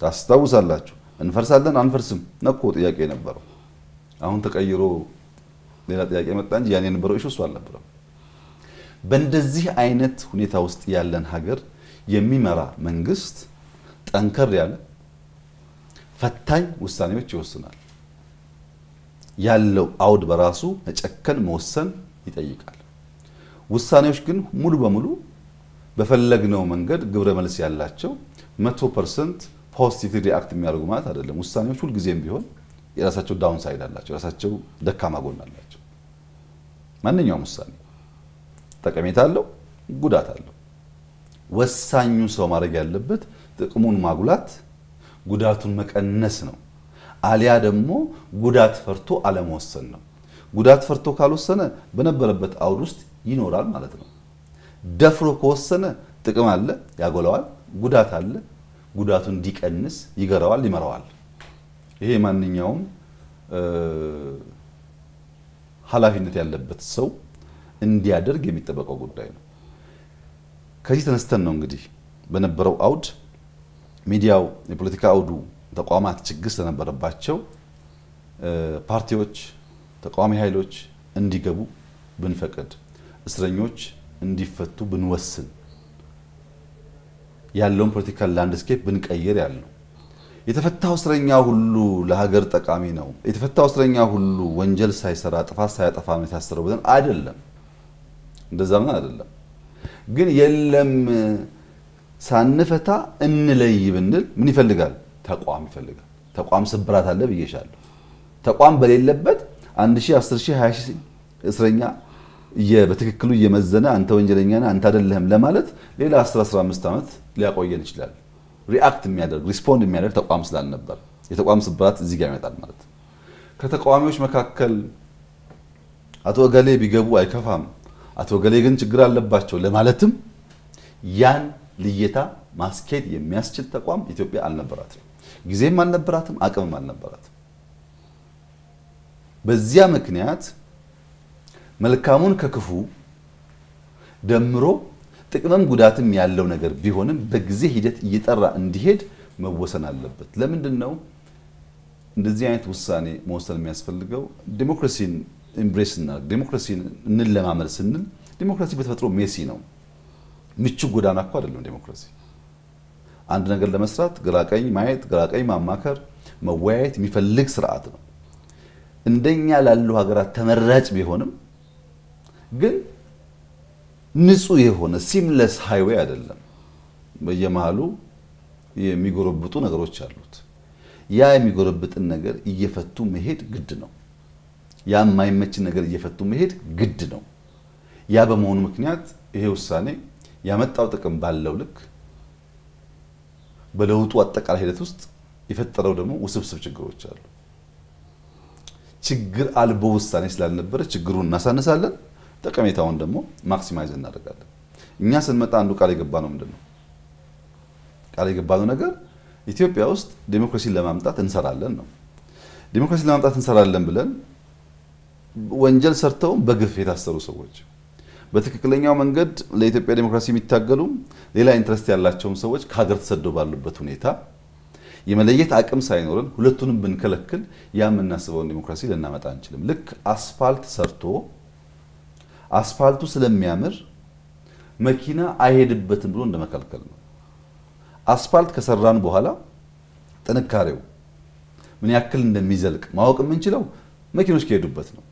ታስታውሳላችሁ? እንፈርሳለን አንፈርስም ነኮ ጥያቄ ነበረው። አሁን ተቀይሮ ሌላ ጥያቄ መጣ እንጂ ያኔ የነበረው ኢሹ እሱ አልነበረም። በእንደዚህ አይነት ሁኔታ ውስጥ ያለን ሀገር የሚመራ መንግስት ጠንከር ያለ ፈታኝ ውሳኔዎች ይወስናል። ያለው አውድ በራሱ መጨከን መወሰን ይጠይቃል። ውሳኔዎች ግን ሙሉ በሙሉ በፈለግነው መንገድ ግብረ መልስ ያላቸው 100% ፖዚቲቭ ሪአክት የሚያደርጉ ማለት አይደለም። ውሳኔዎች ሁሉ ጊዜም ቢሆን የራሳቸው ዳውን ሳይድ አላቸው፣ የራሳቸው ደካማ ጎን አላቸው። ማንኛውም ውሳኔ ጠቀሜታ አለው፣ ጉዳት አለው። ወሳኙ ሰው ማድረግ ያለበት ጥቅሙን ማጉላት ጉዳቱን መቀነስ ነው። አሊያ ደግሞ ጉዳት ፈርቶ አለመወሰን ነው። ጉዳት ፈርቶ ካልወሰነ በነበረበት አውድ ውስጥ ይኖራል ማለት ነው። ደፍሮ ከወሰነ ጥቅም አለ ያጎላዋል፣ ጉዳት አለ ጉዳቱን እንዲቀንስ ይገራዋል ይመራዋል። ይሄ ማንኛውም ኃላፊነት ያለበት ሰው እንዲያደርግ የሚጠበቀው ጉዳይ ነው። ከዚህ ተነስተን ነው እንግዲህ በነበረው አውድ ሚዲያው የፖለቲካ አውዱ ተቋማት ችግር ስለነበረባቸው ፓርቲዎች ተቃዋሚ ኃይሎች እንዲገቡ ብንፈቅድ እስረኞች እንዲፈቱ ብንወስን ያለውን ፖለቲካል ላንድስኬፕ ብንቀይር ያለው የተፈታው እስረኛ ሁሉ ለሀገር ጠቃሚ ነው፣ የተፈታው እስረኛ ሁሉ ወንጀል ሳይሰራ ጥፋት ሳያጠፋ ነው የታሰረው ብለን አይደለም። እንደዛ ምን አይደለም። ግን የለም ሳንፈታ እንለይ ብንል ምን ይፈልጋል? ተቋም ይፈልጋል። ተቋም ስብራት አለ ብዬሻለሁ። ተቋም በሌለበት 1000 10000 20000 እስረኛ በትክክሉ እየመዘነ አንተ ወንጀለኛ ነህ አንተ አይደለህም ለማለት ሌላ 10-15 ዓመት ሊያቆየን ይችላል። ሪአክት የሚያደርግ ሪስፖንድ የሚያደርግ ተቋም ስላልነበር የተቋም ስብራት እዚህ ጋር ይመጣል ማለት ነው። ከተቃዋሚዎች መካከል አቶ ገሌ ቢገቡ አይከፋም፣ አቶ ገሌ ግን ችግር አለባቸው ለማለትም ያን ልየታ ማስኬድ የሚያስችል ተቋም ኢትዮጵያ አልነበራትም። ጊዜም አልነበራትም፣ አቅምም አልነበራትም። በዚያ ምክንያት መልካሙን ከክፉ ደምሮ ጥቅምም ጉዳትም ያለው ነገር ቢሆንም በጊዜ ሂደት እየጠራ እንዲሄድ መወሰን አለበት። ለምንድነው እንደዚህ አይነት ውሳኔ መወሰን የሚያስፈልገው? ዲሞክራሲን ኤምብሬስ እና ዲሞክራሲን እንለማመድ ስንል ዲሞክራሲ በተፈጥሮ ሜሲ ነው። ምቹ ጎዳና እኮ አይደለም ዲሞክራሲ። አንድ ነገር ለመስራት ግራቀኝ ማየት፣ ግራቀኝ ማማከር፣ መወያየት የሚፈልግ ስርዓት ነው። እንደኛ ላሉ ሀገራት ተመራጭ ቢሆንም ግን ንጹህ የሆነ ሲምለስ ሃይዌይ አይደለም። በየመሃሉ የሚጎረብጡ ነገሮች አሉት። ያ የሚጎረብጥን ነገር እየፈቱ መሄድ ግድ ነው። ያ የማይመች ነገር እየፈቱ መሄድ ግድ ነው። ያ በመሆኑ ምክንያት ይሄ ውሳኔ ያመጣው ጥቅም ባለው ልክ በለውጡ አጠቃላይ ሂደት ውስጥ የፈጠረው ደግሞ ውስብስብ ችግሮች አሉ። ችግር አልቦ ውሳኔ ስላልነበረ ችግሩን እናሳነሳለን፣ ጠቀሜታውን ደግሞ ማክሲማይዝ እናደርጋለን። እኛ ስንመጣ አንዱ ቃል የገባነው ምንድነው? ቃል የገባነው ነገር ኢትዮጵያ ውስጥ ዲሞክራሲን ለማምጣት እንሰራለን ነው። ዲሞክራሲን ለማምጣት እንሰራለን ብለን ወንጀል ሰርተው በግፍ የታሰሩ ሰዎች፣ በትክክለኛው መንገድ ለኢትዮጵያ ዲሞክራሲ የሚታገሉ ሌላ ኢንትረስት ያላቸውም ሰዎች ከሀገር ተሰደው ባሉበት ሁኔታ የመለየት አቅም ሳይኖርን ሁለቱንም ብንከለክል ያ የምናስበውን ዲሞክራሲ ልናመጣ አንችልም። ልክ አስፋልት ሰርቶ አስፋልቱ ስለሚያምር መኪና አይሄድበትም ብሎ እንደመከልከል ነው። አስፋልት ከሰራን በኋላ ጥንካሬው ምን ያክል እንደሚዘልቅ ማወቅ የምንችለው መኪኖች ከሄዱበት ነው።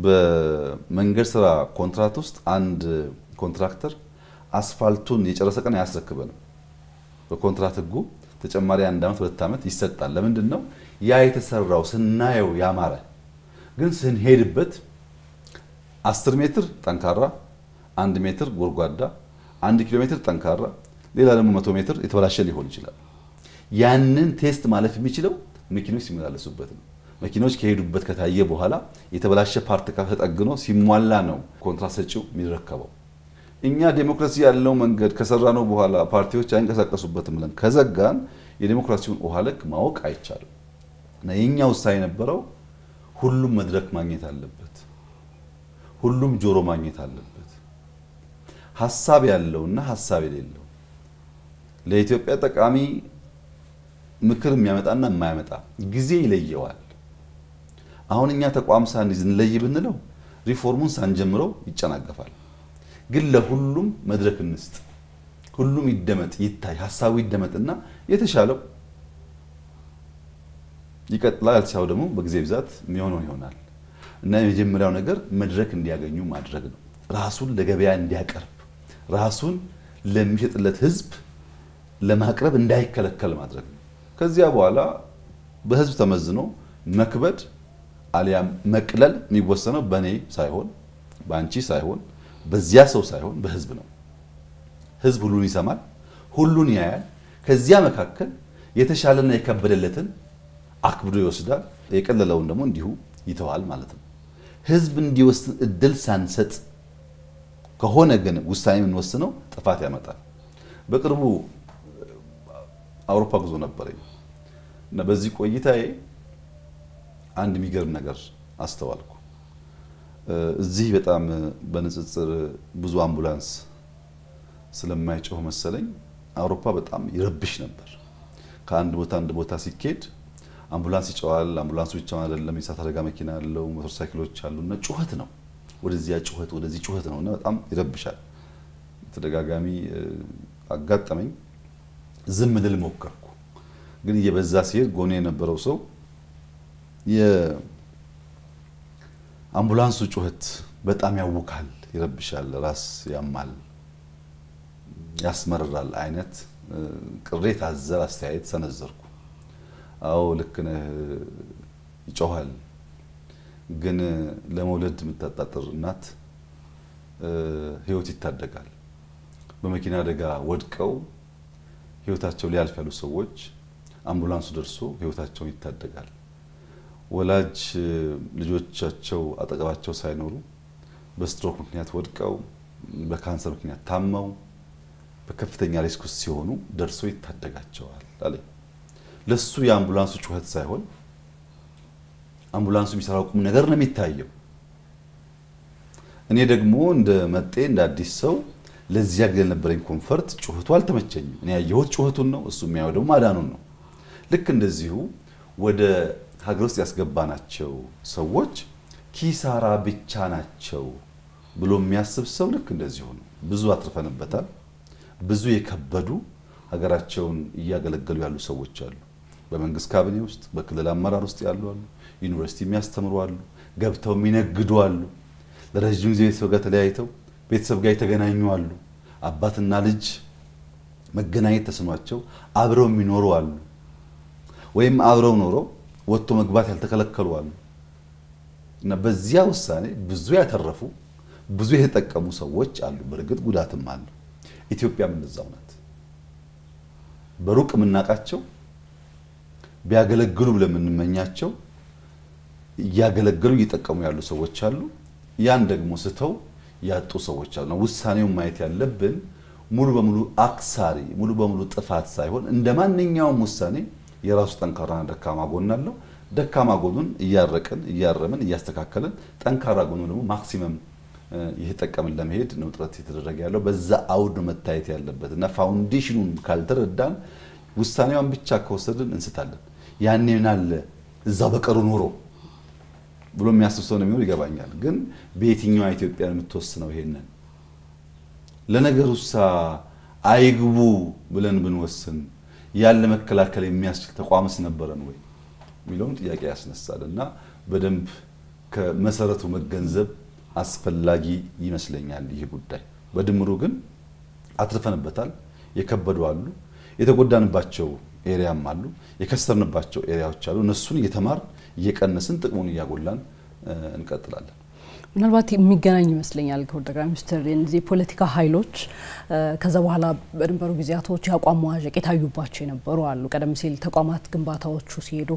በመንገድ ስራ ኮንትራክት ውስጥ አንድ ኮንትራክተር አስፋልቱን የጨረሰ ቀን አያስረክበንም። በኮንትራክት ህጉ ተጨማሪ 1 ዓመት 2 ዓመት ይሰጣል። ለምንድን ነው? ያ የተሰራው ስናየው ያማረ ግን ስንሄድበት 10 ሜትር ጠንካራ፣ 1 ሜትር ጎርጓዳ፣ 1 ኪሎ ሜትር ጠንካራ፣ ሌላ ደግሞ 100 ሜትር የተበላሸ ሊሆን ይችላል። ያንን ቴስት ማለፍ የሚችለው መኪኖች ሲመላለሱበት ነው። መኪኖች ከሄዱበት ከታየ በኋላ የተበላሸ ፓርት ከተጠግኖ ሲሟላ ነው ኮንትራት ሰጪው የሚረከበው። እኛ ዲሞክራሲ ያለው መንገድ ከሰራነው በኋላ ፓርቲዎች አይንቀሳቀሱበትም ብለን ከዘጋን የዲሞክራሲውን ውሃ ልክ ማወቅ አይቻልም። እና የኛ ውሳኔ ነበረው ሁሉም መድረክ ማግኘት አለበት፣ ሁሉም ጆሮ ማግኘት አለበት። ሐሳብ ያለውና ሐሳብ የሌለው ለኢትዮጵያ ጠቃሚ ምክር የሚያመጣና የማያመጣ ጊዜ ይለየዋል። አሁን እኛ ተቋም ሳንይዝ እንለይ ብንለው ሪፎርሙን ሳንጀምረው ይጨናገፋል። ግን ለሁሉም መድረክ እንስጥ፣ ሁሉም ይደመጥ ይታይ፣ ሐሳቡ ይደመጥና የተሻለው ይቀጥላል። ያልተሻለው ደግሞ በጊዜ ብዛት የሚሆነው ይሆናል። እና የመጀመሪያው ነገር መድረክ እንዲያገኙ ማድረግ ነው። ራሱን ለገበያ እንዲያቀርብ፣ ራሱን ለሚሸጥለት ህዝብ ለማቅረብ እንዳይከለከል ማድረግ ነው። ከዚያ በኋላ በህዝብ ተመዝኖ መክበድ አሊያም መቅለል የሚወሰነው በኔ ሳይሆን በአንቺ ሳይሆን በዚያ ሰው ሳይሆን በህዝብ ነው። ህዝብ ሁሉን ይሰማል፣ ሁሉን ያያል። ከዚያ መካከል የተሻለና የከበደለትን አክብዶ ይወስዳል፣ የቀለለውን ደግሞ እንዲሁ ይተዋል ማለት ነው። ህዝብ እንዲወስን እድል ሳንሰጥ ከሆነ ግን ውሳኔ የምንወስነው ጥፋት ያመጣል። በቅርቡ አውሮፓ ጉዞ ነበረኝ እና በዚህ ቆይታዬ አንድ የሚገርም ነገር አስተዋልኩ። እዚህ በጣም በንጽጽር ብዙ አምቡላንስ ስለማይጮህ መሰለኝ አውሮፓ በጣም ይረብሽ ነበር። ከአንድ ቦታ አንድ ቦታ ሲኬድ አምቡላንስ ይጮሃል። አምቡላንሱ ብቻ አይደለም፣ የእሳት አደጋ መኪና አለው፣ ሞተር ሳይክሎች አሉና ጩኸት ነው። ወደዚያ ጩኸት ወደዚህ ጩኸት ነውና በጣም ይረብሻል። ተደጋጋሚ አጋጠመኝ። ዝም ልል ሞከርኩ፣ ግን እየበዛ ሲሄድ ጎኔ የነበረው ሰው የአምቡላንሱ ጩኸት በጣም ያውካል፣ ይረብሻል፣ ራስ ያማል፣ ያስመርራል አይነት ቅሬታ አዘል አስተያየት ሰነዘርኩ። አዎ ልክ ነህ፣ ይጮሃል፣ ግን ለመውለድ የምታጣጥር እናት ህይወት ይታደጋል። በመኪና አደጋ ወድቀው ህይወታቸው ሊያልፍ ያሉ ሰዎች አምቡላንሱ ደርሶ ህይወታቸውን ይታደጋል። ወላጅ ልጆቻቸው አጠገባቸው ሳይኖሩ በስትሮክ ምክንያት ወድቀው በካንሰር ምክንያት ታመው በከፍተኛ ሪስክ ውስጥ ሲሆኑ ደርሶ ይታደጋቸዋል አለ። ለሱ የአምቡላንሱ ጩኸት ሳይሆን አምቡላንሱ የሚሰራው ቁም ነገር ነው የሚታየው። እኔ ደግሞ እንደ መጤ እንደ አዲስ ሰው ለዚያ ግለ ነበረኝ ኮንፈርት ጩኸቱ አልተመቸኝም። እኔ ያየሁት ጩኸቱን ነው፣ እሱ የሚያየው ደግሞ ማዳኑን ነው። ልክ እንደዚሁ ወደ ሀገር ውስጥ ያስገባናቸው ሰዎች ኪሳራ ብቻ ናቸው ብሎ የሚያስብ ሰው ልክ እንደዚሁ ነው። ብዙ አትርፈንበታል። ብዙ የከበዱ ሀገራቸውን እያገለገሉ ያሉ ሰዎች አሉ። በመንግስት ካቢኔ ውስጥ በክልል አመራር ውስጥ ያሉ አሉ። ዩኒቨርሲቲ የሚያስተምሩ አሉ። ገብተው የሚነግዱ አሉ። ለረጅም ጊዜ ቤተሰብ ጋር ተለያይተው ቤተሰብ ጋር የተገናኙ አሉ። አባትና ልጅ መገናኘት ተስኗቸው አብረው የሚኖሩ አሉ። ወይም አብረው ኖረው ወጥቶ መግባት ያልተከለከሉ አሉ። እና በዚያ ውሳኔ ብዙ ያተረፉ ብዙ የተጠቀሙ ሰዎች አሉ። በርግጥ ጉዳትም አለ። ኢትዮጵያም እንደዛው ናት። በሩቅ የምናቃቸው ቢያገለግሉ ብለን የምንመኛቸው እያገለገሉ እየጠቀሙ ያሉ ሰዎች አሉ። ያን ደግሞ ስተው ያጡ ሰዎች አሉ። ውሳኔውን ማየት ያለብን ሙሉ በሙሉ አክሳሪ ሙሉ በሙሉ ጥፋት ሳይሆን እንደማንኛውም ውሳኔ የራሱ ጠንካራና ደካማ ጎን አለው። ደካማ ጎኑን እያረቀን እያረመን እያስተካከለን ጠንካራ ጎኑን ደግሞ ማክሲመም ይተጠቀምን ለመሄድ ነው ጥረት የተደረገ ያለው። በዛ አውድ መታየት ያለበትና ፋውንዴሽኑን ካልተረዳን ውሳኔውን ብቻ ከወሰድን እንስታለን። ያኔ ምናለ እዛው በቀሩ ኖሮ ብሎ የሚያስብ ሰው ነው የሚሆነው ይገባኛል። ግን በየትኛው ኢትዮጵያን የምትወስነው ይሄንን ለነገሩሳ አይግቡ ብለን ብንወስን ያለ መከላከል የሚያስችል ተቋምስ ነበረን ወይ ሚለውን ጥያቄ ያስነሳልና በደንብ ከመሰረቱ መገንዘብ አስፈላጊ ይመስለኛል ይሄ ጉዳይ። በድምሩ ግን አትርፈንበታል። የከበዱ አሉ፣ የተጎዳንባቸው ኤሪያም አሉ፣ የከሰርንባቸው ኤሪያዎች አሉ። እነሱን እየተማር እየቀነስን ጥቅሙን እያጎላን እንቀጥላለን። ምናልባት የሚገናኝ ይመስለኛል ከጠቅላይ ሚኒስትር እነዚህ ፖለቲካ ኃይሎች ከዛ በኋላ በድንበሩ ጊዜያቶች ያቋም መዋዠቅ የታዩባቸው የነበሩ አሉ። ቀደም ሲል ተቋማት ግንባታዎቹ ሲሄዱ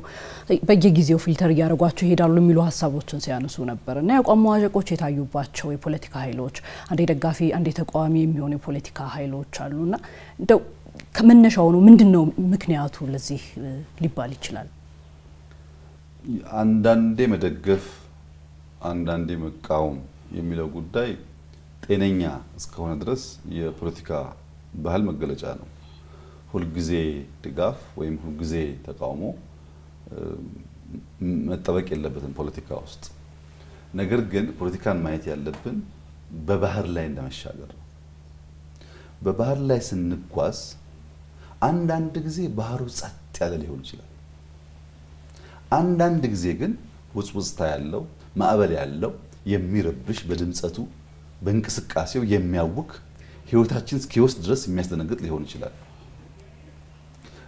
በየጊዜው ፊልተር እያደረጓቸው ይሄዳሉ የሚሉ ሀሳቦችን ሲያነሱ ነበርና ያቋም መዋዠቆች የታዩባቸው የፖለቲካ ኃይሎች አንዴ ደጋፊ አንዴ ተቃዋሚ የሚሆኑ የፖለቲካ ኃይሎች አሉና እንደው ከመነሻው ነው ምንድነው ምክንያቱ ለዚህ ሊባል ይችላል? አንዳንዴ መደገፍ አንዳንዴ መቃወም የሚለው ጉዳይ ጤነኛ እስከሆነ ድረስ የፖለቲካ ባህል መገለጫ ነው። ሁሉ ጊዜ ድጋፍ ወይም ሁሉ ጊዜ ተቃውሞ መጠበቅ የለበትም ፖለቲካ ውስጥ። ነገር ግን ፖለቲካን ማየት ያለብን በባህር ላይ እንደመሻገር ነው። በባህር ላይ ስንጓዝ አንዳንድ ጊዜ ባህሩ ጸጥ ያለ ሊሆን ይችላል። አንዳንድ ጊዜ ግን ውጽውጽታ ያለው ማዕበል ያለው የሚረብሽ በድምጸቱ በእንቅስቃሴው የሚያውክ ህይወታችን እስኪወስድ ድረስ የሚያስደነግጥ ሊሆን ይችላል።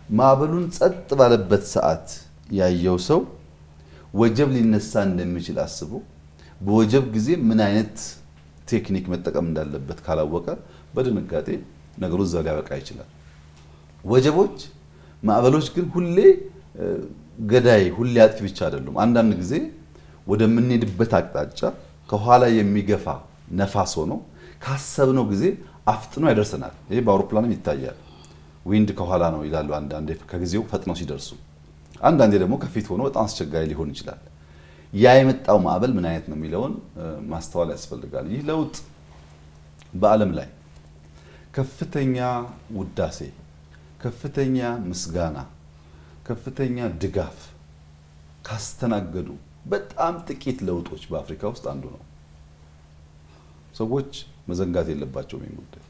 ማዕበሉን ጸጥ ባለበት ሰዓት ያየው ሰው ወጀብ ሊነሳ እንደሚችል አስቦ በወጀብ ጊዜ ምን አይነት ቴክኒክ መጠቀም እንዳለበት ካላወቀ በድንጋጤ ነገሩ እዛው ሊያበቃ ይችላል። ወጀቦች ማዕበሎች ግን ሁሌ ገዳይ ሁሌ አጥፊ ብቻ አይደሉም። አንዳንድ ጊዜ ወደምንሄድበት አቅጣጫ ከኋላ የሚገፋ ነፋስ ሆኖ ካሰብነው ጊዜ አፍጥኖ ያደርሰናል። ይሄ በአውሮፕላንም ይታያል። ዊንድ ከኋላ ነው ይላሉ አንዳንዴ ከጊዜው ፈጥነው ሲደርሱ፣ አንዳንዴ ደግሞ ከፊት ሆኖ በጣም አስቸጋሪ ሊሆን ይችላል። ያ የመጣው ማዕበል ምን አይነት ነው የሚለውን ማስተዋል ያስፈልጋል። ይህ ለውጥ በዓለም ላይ ከፍተኛ ውዳሴ፣ ከፍተኛ ምስጋና፣ ከፍተኛ ድጋፍ ካስተናገዱ በጣም ጥቂት ለውጦች በአፍሪካ ውስጥ አንዱ ነው። ሰዎች መዘንጋት የለባቸውም ይህን ጉዳይ።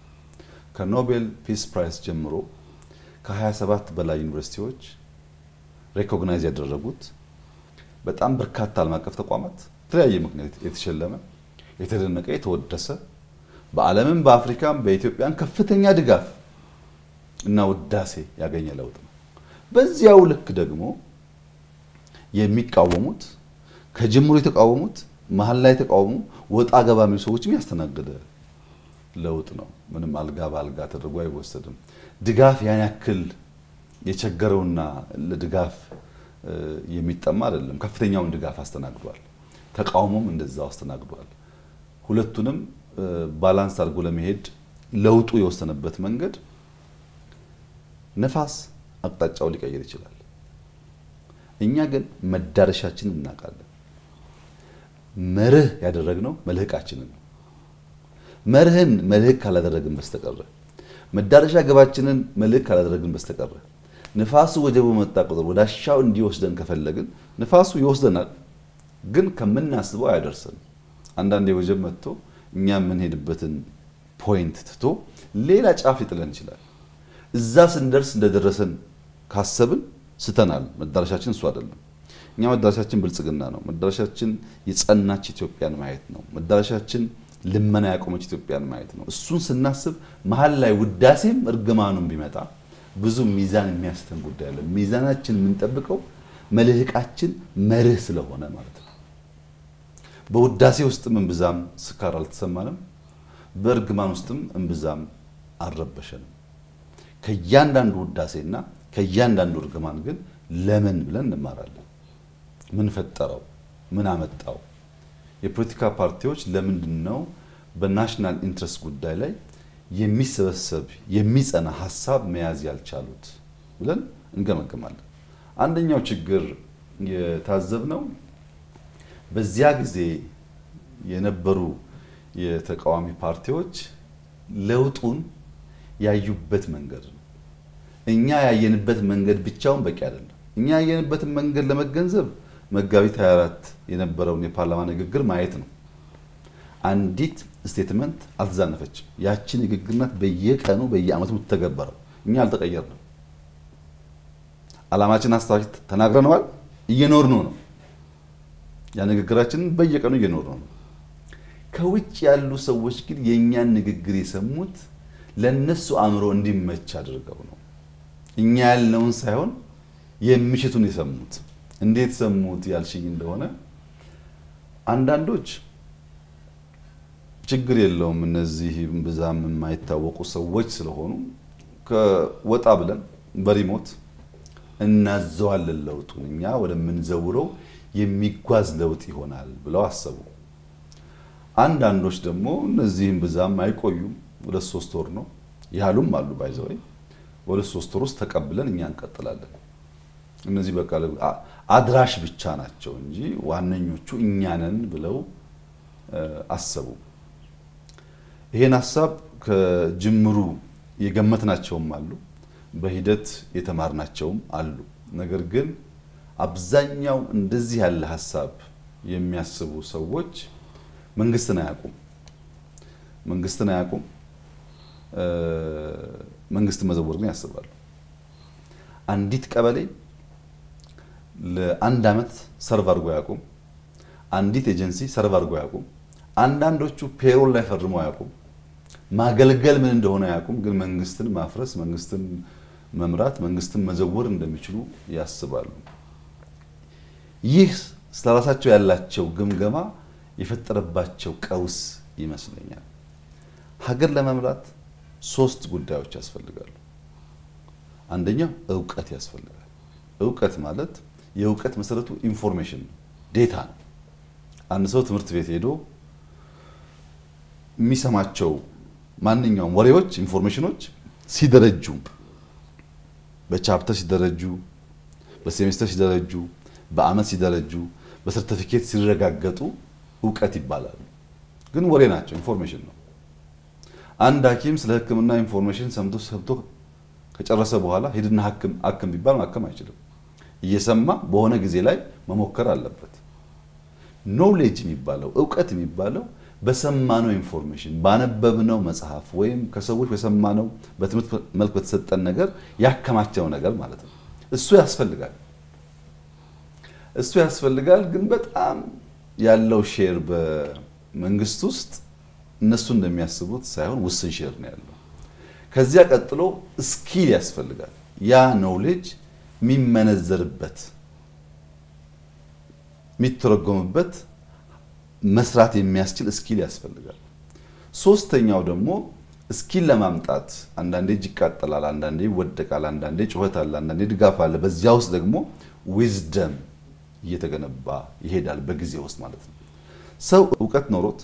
ከኖቤል ፒስ ፕራይስ ጀምሮ ከ27 በላይ ዩኒቨርሲቲዎች ሪኮግናይዝ ያደረጉት በጣም በርካታ ዓለም አቀፍ ተቋማት በተለያየ ምክንያት የተሸለመ የተደነቀ የተወደሰ በዓለምም በአፍሪካም በኢትዮጵያም ከፍተኛ ድጋፍ እና ውዳሴ ያገኘ ለውጥ ነው። በዚያው ልክ ደግሞ የሚቃወሙት ከጅምሩ የተቃወሙት መሀል ላይ ተቃውሞ ወጣ ገባ የሚሉ ሰዎችም ያስተናገደ ለውጥ ነው። ምንም አልጋ ባልጋ ተደርጎ አይወሰድም። ድጋፍ ያን ያክል የቸገረውና ለድጋፍ የሚጠማ አይደለም። ከፍተኛውን ድጋፍ አስተናግዷል። ተቃውሞም እንደዛው አስተናግዷል። ሁለቱንም ባላንስ አድርጎ ለመሄድ ለውጡ የወሰነበት መንገድ ነፋስ አቅጣጫው ሊቀይር ይችላል። እኛ ግን መዳረሻችንን እናውቃለን። መርህ ያደረግነው መልህቃችንን ነው። መርህን መልህቅ ካላደረግን በስተቀር መዳረሻ ገባችንን መልህቅ ካላደረግን በስተቀር ንፋሱ ወጀቡ መጣ ቁጥር ወዳሻው እንዲወስደን ከፈለግን ንፋሱ ይወስደናል፣ ግን ከምናስበው አያደርሰንም። አንዳንዴ ወጀብ መጥቶ እኛ የምንሄድበትን ፖይንት ትቶ ሌላ ጫፍ ሊጥለን ይችላል። እዛ ስንደርስ እንደደረሰን ካሰብን ስተናል። መዳረሻችን እሱ አይደለም። እኛ መዳረሻችን ብልጽግና ነው። መዳረሻችን የጸናች ኢትዮጵያን ማየት ነው። መዳረሻችን ልመና ያቆመች ኢትዮጵያን ማየት ነው። እሱን ስናስብ መሀል ላይ ውዳሴም እርግማኑም ቢመጣ ብዙ ሚዛን የሚያስተን ጉዳይ አለ። ሚዛናችን የምንጠብቀው መልህቃችን መርህ ስለሆነ ማለት ነው። በውዳሴ ውስጥም እንብዛም ስካር አልተሰማንም፣ በእርግማን ውስጥም እንብዛም አልረበሸንም። ከእያንዳንዱ ውዳሴና ከእያንዳንዱ እርግማን ግን ለምን ብለን እንማራለን። ምን ፈጠረው? ምን አመጣው? የፖለቲካ ፓርቲዎች ለምንድነው በናሽናል ኢንትረስት ጉዳይ ላይ የሚሰበሰብ የሚጸና ሐሳብ መያዝ ያልቻሉት ብለን እንገመግማለን። አንደኛው ችግር የታዘብነው በዚያ ጊዜ የነበሩ የተቃዋሚ ፓርቲዎች ለውጡን ያዩበት መንገድ ነው። እኛ ያየንበት መንገድ ብቻውን በቂ አይደለም። እኛ ያየንበት መንገድ ለመገንዘብ መጋቢት 24 የነበረውን የፓርላማ ንግግር ማየት ነው። አንዲት ስቴትመንት አልተዛነፈችም። ያቺ ንግግርናት በየቀኑ በየአመቱ ተገበረው። እኛ አልተቀየርንም። አላማችን አስተዋሽ ተናግረናል፣ እየኖርነው ነው። ያ ንግግራችን በየቀኑ እየኖርነው ነው። ከውጭ ያሉ ሰዎች ግን የኛን ንግግር የሰሙት ለነሱ አእምሮ እንዲመች አድርገው ነው። እኛ ያልነውን ሳይሆን የሚሽቱን የሰሙት። እንዴት ሰሙት ያልሽኝ እንደሆነ አንዳንዶች ችግር የለውም እነዚህ ብዛም የማይታወቁ ሰዎች ስለሆኑ ከወጣ ብለን በሪሞት እናዘዋለን ለውጡን እኛ ወደምንዘውረው የሚጓዝ ለውጥ ይሆናል ብለው አሰቡ። አንዳንዶች ደግሞ እነዚህም ብዛም አይቆዩም፣ ወደ 3 ወር ነው ያሉም አሉ። ባይዘው ወደ 3 ወር ውስጥ ተቀብለን እኛ እንቀጥላለን። እነዚህ በቃ አድራሽ ብቻ ናቸው እንጂ ዋነኞቹ እኛ ነን ብለው አሰቡ። ይሄን ሐሳብ ከጅምሩ የገመትናቸውም አሉ፣ በሂደት የተማርናቸውም አሉ። ነገር ግን አብዛኛው እንደዚህ ያለ ሐሳብ የሚያስቡ ሰዎች መንግስትን አያውቁም። መንግስት መዘወር ግን ያስባሉ። አንዲት ቀበሌ ለአንድ አመት ሰርቭ አድርጎ ያቆም፣ አንዲት ኤጀንሲ ሰርቭ አድርጎ ያቆም፣ አንዳንዶቹ ፔሮል ላይ ፈርሞ ያቆም፣ ማገልገል ምን እንደሆነ ያቆም። ግን መንግስትን ማፍረስ፣ መንግስትን መምራት፣ መንግስትን መዘወር እንደሚችሉ ያስባሉ። ይህ ስለራሳቸው ያላቸው ግምገማ የፈጠረባቸው ቀውስ ይመስለኛል። ሀገር ለመምራት ሶስት ጉዳዮች ያስፈልጋሉ። አንደኛው ዕውቀት ያስፈልጋል። ዕውቀት ማለት የዕውቀት መሰረቱ ኢንፎርሜሽን ዴታ ነው። አንድ ሰው ትምህርት ቤት ሄዶ የሚሰማቸው ማንኛውም ወሬዎች ኢንፎርሜሽኖች ሲደረጁ በቻፕተር ሲደረጁ በሴሜስተር ሲደረጁ በአመት ሲደረጁ በሰርቲፊኬት ሲረጋገጡ ዕውቀት ይባላል። ግን ወሬ ናቸው ኢንፎርሜሽን ነው። አንድ ሐኪም ስለ ህክምና ኢንፎርሜሽን ሰምቶ ከጨረሰ በኋላ ሄድና ሐኪም ቢባል ማከም አይችልም። እየሰማ በሆነ ጊዜ ላይ መሞከር አለበት። ኖሌጅ የሚባለው ዕውቀት የሚባለው በሰማነው ኢንፎርሜሽን ባነበብነው መጽሐፍ ወይም ከሰዎች በሰማነው በትምህርት መልክ በተሰጠን ነገር ያከማቸው ነገር ማለት ነው። እሱ ያስፈልጋል ግን በጣም ያለው ሼር በመንግስት ውስጥ እነሱ እንደሚያስቡት ሳይሆን ውስን ሼር ነው ያለው። ከዚያ ቀጥሎ ስኪል ያስፈልጋል። ያ ኖሌጅ የሚመነዘርበት የሚተረጎምበት መስራት የሚያስችል ስኪል ያስፈልጋል። ሶስተኛው ደግሞ ስኪል ለማምጣት አንዳንዴ እጅ ይቃጠላል፣ አንዳንዴ ይወደቃል፣ አንዳንዴ ጩኸት አለ፣ አንዳንዴ ድጋፍ አለ። በዚያ ውስጥ ደግሞ ዊዝደም እየተገነባ ይሄዳል በጊዜ ውስጥ ማለት ነው። ሰው ዕውቀት ኖሮት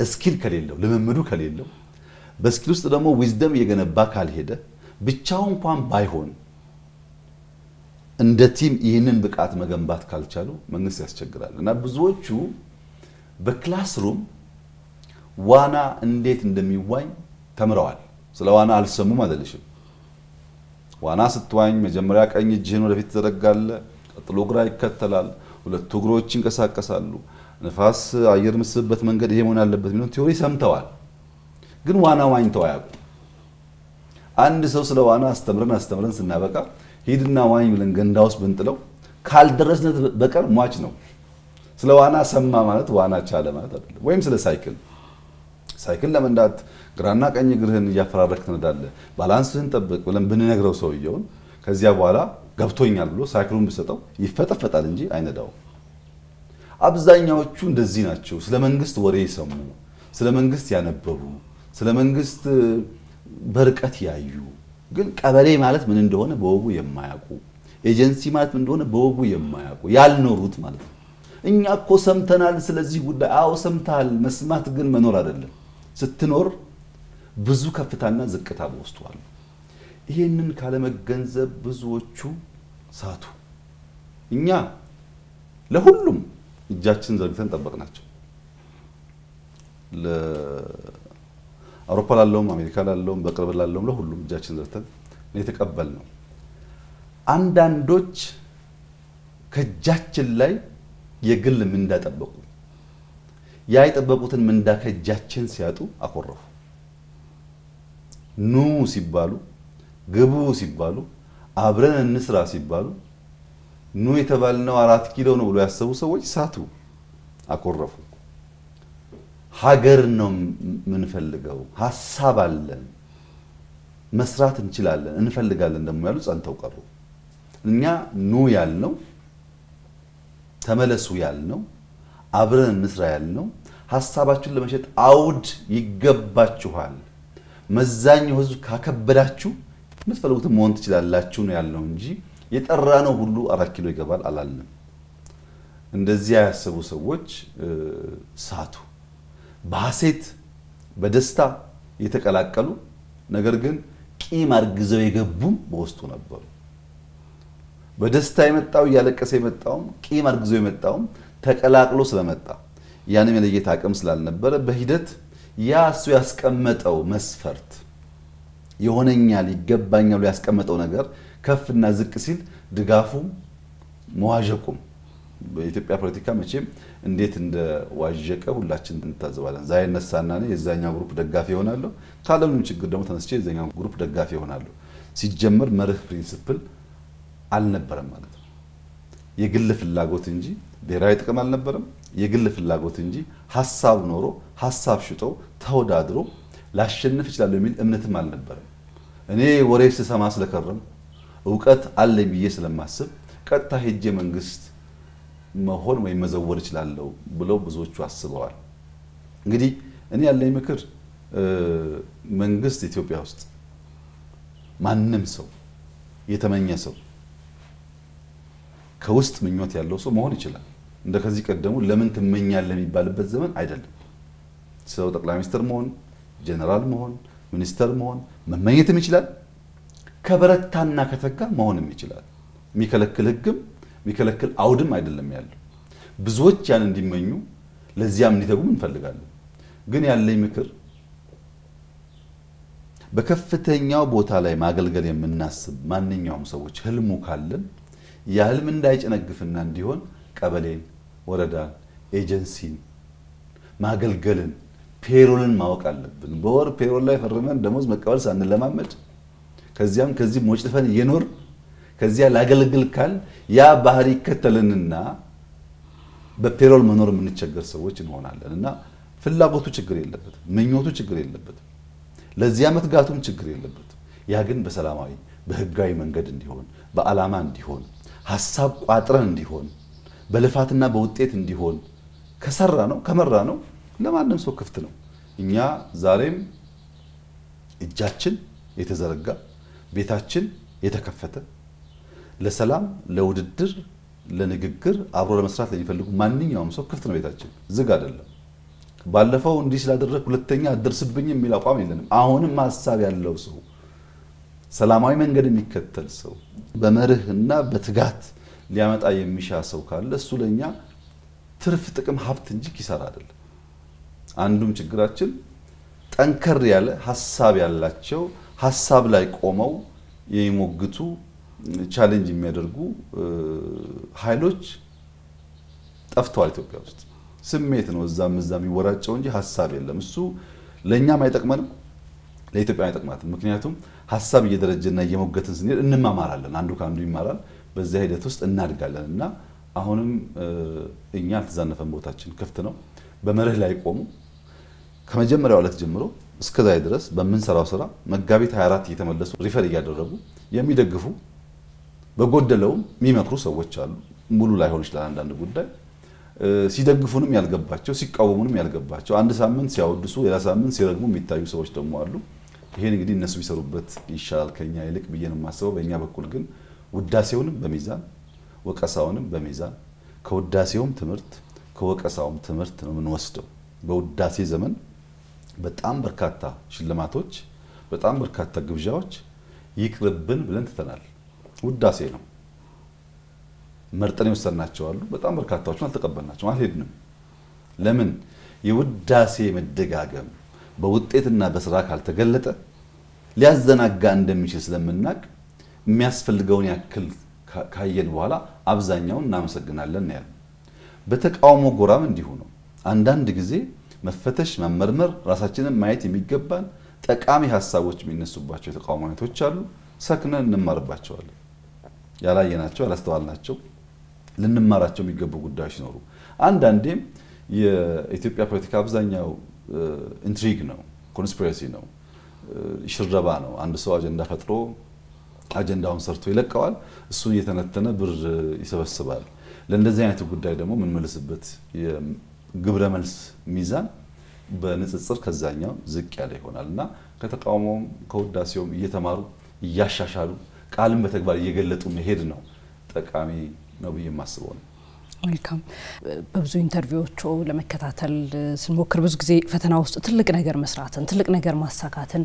ስኪል ከሌለው ልምምዱ ከሌለው በስኪል ውስጥ ደግሞ ዊዝደም እየገነባ ካልሄደ ብቻው እንኳን ባይሆን እንደ ቲም ይህንን ብቃት መገንባት ካልቻሉ መንግስት ያስቸግራል። እና ብዙዎቹ በክላስሩም ዋና እንዴት እንደሚዋኝ ተምረዋል። ስለ ዋና አልሰሙም አይደልሽም። ዋና ስትዋኝ መጀመሪያ ቀኝ እጅህን ወደፊት ትዘረጋለህ፣ ቀጥሎ ግራ ይከተላል፣ ሁለቱ እግሮች ይንቀሳቀሳሉ፣ ነፋስ አየር ምስብበት መንገድ ይሄ መሆን አለበት የሚለው ቲዮሪ ሰምተዋል። ግን ዋና ዋኝተው አያውቁም። አንድ ሰው ስለ ዋና አስተምረን ስናበቃ ሂድና ዋኝ ብለን ገንዳ ውስጥ ብንጥለው ካልደረስነት በቀር ሟች ነው። ስለ ዋና ሰማ ማለት ዋና ቻለ ማለት አይደለም። ወይም ስለ ሳይክል ለመንዳት ግራና ቀኝ እግርህን እያፈራረክ ትነዳለህ፣ ባላንስህን ጠብቅ ብለን ብንነግረው ሰውየውን ከዚያ በኋላ ገብቶኛል ብሎ ሳይክሉን ቢሰጠው ይፈጠፈጣል እንጂ አይነዳውም። አብዛኛዎቹ እንደዚህ ናቸው። ስለ መንግስት ወሬ ይሰሙ፣ ስለ መንግስት ያነበቡ፣ ስለ መንግስት በርቀት ያዩ፣ ግን ቀበሌ ማለት ምን እንደሆነ በወጉ የማያውቁ፣ ኤጀንሲ ማለት ምን እንደሆነ በወጉ የማያውቁ ያልኖሩት ማለት ነው። እኛ እኮ ሰምተናል ስለዚህ ጉዳይ። አዎ ሰምተሃል። መስማት ግን መኖር አይደለም። ስትኖር ብዙ ከፍታና ዝቅታ በውስጡ አለ። ይሄንን ካለመገንዘብ ብዙዎቹ ሳቱ። እኛ ለሁሉም እጃችን ዘርግተን ጠበቅናቸው። ለአውሮፓ ላለውም አሜሪካ ላለውም በቅርብ ላለውም ለሁሉም እጃችን ዘርግተን የተቀበልነው። አንዳንዶች ከእጃችን ላይ የግል ምንዳ ጠበቁ። ያ የጠበቁትን ምንዳ ከእጃችን ሲያጡ አኮረፉ። ኑ ሲባሉ፣ ግቡ ሲባሉ፣ አብረን እንስራ ሲባሉ ኑ የተባልነው 4 ኪሎ ነው ብሎ ያሰቡ ሰዎች ሳቱ፣ አኮረፉ። ሀገር ነው ምንፈልገው፣ ሐሳብ አለን፣ መስራት እንችላለን፣ እንፈልጋለን ደግሞ ያሉ ጸንተው ቀሩ። እኛ ኑ ያልነው ተመለሱ ያልነው አብረን እንስራ ያልነው ሐሳባችሁን ለመሸጥ አውድ ይገባችኋል፣ መዛኙ ህዝብ ካከበዳችሁ ምትፈልጉት መሆን ትችላላችሁ ነው ያልነው እንጂ የጠራነው ሁሉ 4 ኪሎ ይገባል አላልንም። እንደዚህ ያሰቡ ሰዎች ሳቱ። በሐሴት በደስታ የተቀላቀሉ ነገር ግን ቂም አርግዘው የገቡም በውስጡ ነበሩ። በደስታ የመጣው ያለቀሰ የመጣው ቂም አርግዞ የመጣው ተቀላቅሎ ስለመጣ ያን የለየት አቅም ስላልነበረ በሂደት ያሱ ያስቀመጠው መስፈርት የሆነኛል ይገባኛል ያስቀመጠው ነገር ከፍና ዝቅ ሲል ድጋፉ መዋዠቁም በኢትዮጵያ ፖለቲካ መቼም እንዴት እንደ ዋዠቀ ሁላችን እንታዘባለን። ዛሬ ነሳና ነው የዛኛው ግሩፕ ደጋፊ ይሆናሉ፣ ካለንም ችግር ደግሞ ተነስቼ የዛኛው ግሩፕ ደጋፊ ይሆናሉ። ሲጀመር መርህ ፕሪንሲፕል አልነበረም ማለት ነው። የግል ፍላጎት እንጂ ብሔራዊ ጥቅም አልነበረም። የግል ፍላጎት እንጂ ሐሳብ ኖሮ ሐሳብ ሽጦ ተወዳድሮ ላሸንፍ ይችላል የሚል እምነትም አልነበረም። እኔ ወሬ ስሰማ ስለከረም ዕውቀት አለኝ ብዬ ስለማስብ ቀጥታ ሄጄ መንግስት መሆን ወይ መዘወር ይችላል ብለው ብዙዎቹ አስበዋል። እንግዲህ እኔ ያለኝ ምክር መንግስት ኢትዮጵያ ውስጥ ማንንም ሰው የተመኘ ሰው ከውስጥ ምኞት ያለው ሰው መሆን ይችላል። እንደከዚህ ቀደሙ ለምን ትመኛለህ የሚባልበት ዘመን አይደለም። ሰው ጠቅላይ ሚኒስትር መሆን፣ ጀነራል መሆን፣ ሚኒስተር መሆን መመኘትም ይችላል። ከበረታና ከተጋ መሆንም ይችላል። የሚከለክል ህግም የሚከለክል አውድም አይደለም ያለው። ብዙዎች ያን እንዲመኙ ለዚያም እንዲተጉም እንፈልጋለን። ግን ያለኝ ምክር በከፍተኛው ቦታ ላይ ማገልገል የምናስብ ማንኛውም ሰዎች ህልሙ ካለን ያ ህልም እንዳይጨነግፍና እንዲሆን ቀበሌን፣ ወረዳን፣ ኤጀንሲን ማገልገልን ፔሮልን ማወቅ አለብን። በወር ፔሮል ላይ ፈርመን ደሞዝ መቀበል ሳንለማመድ ከዚያም ከዚህ ሞጭፈን እየኖር ከዚያ ላገልግል ካል ያ ባህሪ ከተለንና በፔሮል መኖር የምንቸገር ሰዎች እንሆናለን። እና ፍላጎቱ ችግር የለበትም፣ ምኞቱ ችግር የለበትም፣ ለዚያ መትጋቱም ችግር የለበትም። ያ ግን በሰላማዊ በህጋዊ መንገድ እንዲሆን፣ በአላማ እንዲሆን፣ ሐሳብ ቋጥረን እንዲሆን፣ በልፋትና በውጤት እንዲሆን ከሰራ ነው ከመራ ነው ለማንም ሰው ክፍት ነው። እኛ ዛሬም እጃችን የተዘረጋ ቤታችን የተከፈተ ለሰላም፣ ለውድድር፣ ለንግግር አብሮ ለመስራት ለሚፈልጉ ማንኛውም ሰው ክፍት ነው። ቤታችን ዝግ አይደለም። ባለፈው እንዲህ ስላደረክ ሁለተኛ አደርስብኝ የሚል አቋም የለንም። አሁንም ሐሳብ ያለው ሰው፣ ሰላማዊ መንገድ የሚከተል ሰው፣ በመርህና በትጋት ሊያመጣ የሚሻ ሰው ካለ እሱ ለኛ ትርፍ ጥቅም ሀብት እንጂ ኪሳራ አይደለም። አንዱም ችግራችን ጠንከር ያለ ሐሳብ ያላቸው ሐሳብ ላይ ቆመው የሚሞግቱ ቻሌንጅ የሚያደርጉ ኃይሎች ጠፍተዋል ኢትዮጵያ ውስጥ። ስሜት ነው እዛም ይወራጨው እንጂ ሐሳብ የለም። እሱ ለኛም አይጠቅመንም፣ ለኢትዮጵያ አይጠቅማትም። ምክንያቱም ሐሳብ እየደረጀና እየሞገትን ስንሄድ እንማማራለን፣ አንዱ ካንዱ ይማራል። በዛ ሂደት ውስጥ እናድጋለንና አሁንም እኛ አልተዛነፈን፣ ቦታችን ክፍት ነው። በመርህ ላይ ቆሙ ከመጀመሪያው ዕለት ጀምሮ እስከዛሬ ድረስ በመንሰራው ስራ መጋቢት 24 እየተመለሱ ሪፈር እያደረጉ የሚደግፉ በጎደለውም የሚመክሩ ሰዎች አሉ። ሙሉ ላይ ሆን ይችላል አንዳንድ ጉዳይ ሲደግፉንም ያልገባቸው ሲቃወሙንም ያልገባቸው አንድ ሳምንት ሲያወድሱ ሌላ ሳምንት ሲረግሙ የሚታዩ ሰዎች ደግሞ አሉ። ይሄን እንግዲህ እነሱ ቢሰሩበት ይሻላል ከኛ ይልቅ ብዬ ነው የማስበው። በእኛ በኩል ግን ውዳሴውንም በሚዛን ወቀሳውንም በሚዛን ከውዳሴውም ትምህርት ከወቀሳውም ትምህርት ነው የምንወስደው። በውዳሴ ዘመን በጣም በርካታ ሽልማቶች፣ በጣም በርካታ ግብዣዎች ይቅርብን ብለን ትተናል። ውዳሴ ነው መርጠን የወሰናቸው አሉ። በጣም በርካታዎችን አልተቀበልናቸውም፣ አልሄድንም። ለምን? የውዳሴ መደጋገም በውጤትና በስራ ካልተገለጠ ሊያዘናጋ እንደሚችል ስለምናቅ የሚያስፈልገውን ያክል ካየን በኋላ አብዛኛውን እናመሰግናለን ያለ። በተቃውሞ ጎራም እንዲሁ ነው። አንዳንድ ጊዜ መፈተሽ መመርመር ራሳችንን ማየት የሚገባን ጠቃሚ ሐሳቦች የሚነሱባቸው የተቃውሞ አይነቶች አሉ። ሰክነን እንማርባቸዋለን። ያላየናቸው ያላስተዋልናቸው ልንማራቸው የሚገቡ ጉዳዮች ሲኖሩ አንዳንዴም የኢትዮጵያ ፖለቲካ አብዛኛው ኢንትሪግ ነው፣ ኮንስፒሬሲ ነው፣ ሽረባ ነው። አንድ ሰው አጀንዳ ፈጥሮ አጀንዳውን ሰርቶ ይለቀዋል። እሱን እየተነተነ ብር ይሰበስባል። ለእንደዚህ አይነቱ ጉዳይ ደግሞ ምን መልስበት የግብረ መልስ ሚዛን በንጽጽር ከዛኛው ዝቅ ያለ ይሆናልና ከተቃውሞም ከውዳሴውም እየተማሩ እያሻሻሉ ቃልን በተግባር እየገለጡ መሄድ ነው ጠቃሚ ነው ብዬ የማስበው ነው። መልካም። በብዙ ኢንተርቪዎቹ ለመከታተል ስንሞክር ብዙ ጊዜ ፈተና ውስጥ ትልቅ ነገር መስራትን ትልቅ ነገር ማሳካትን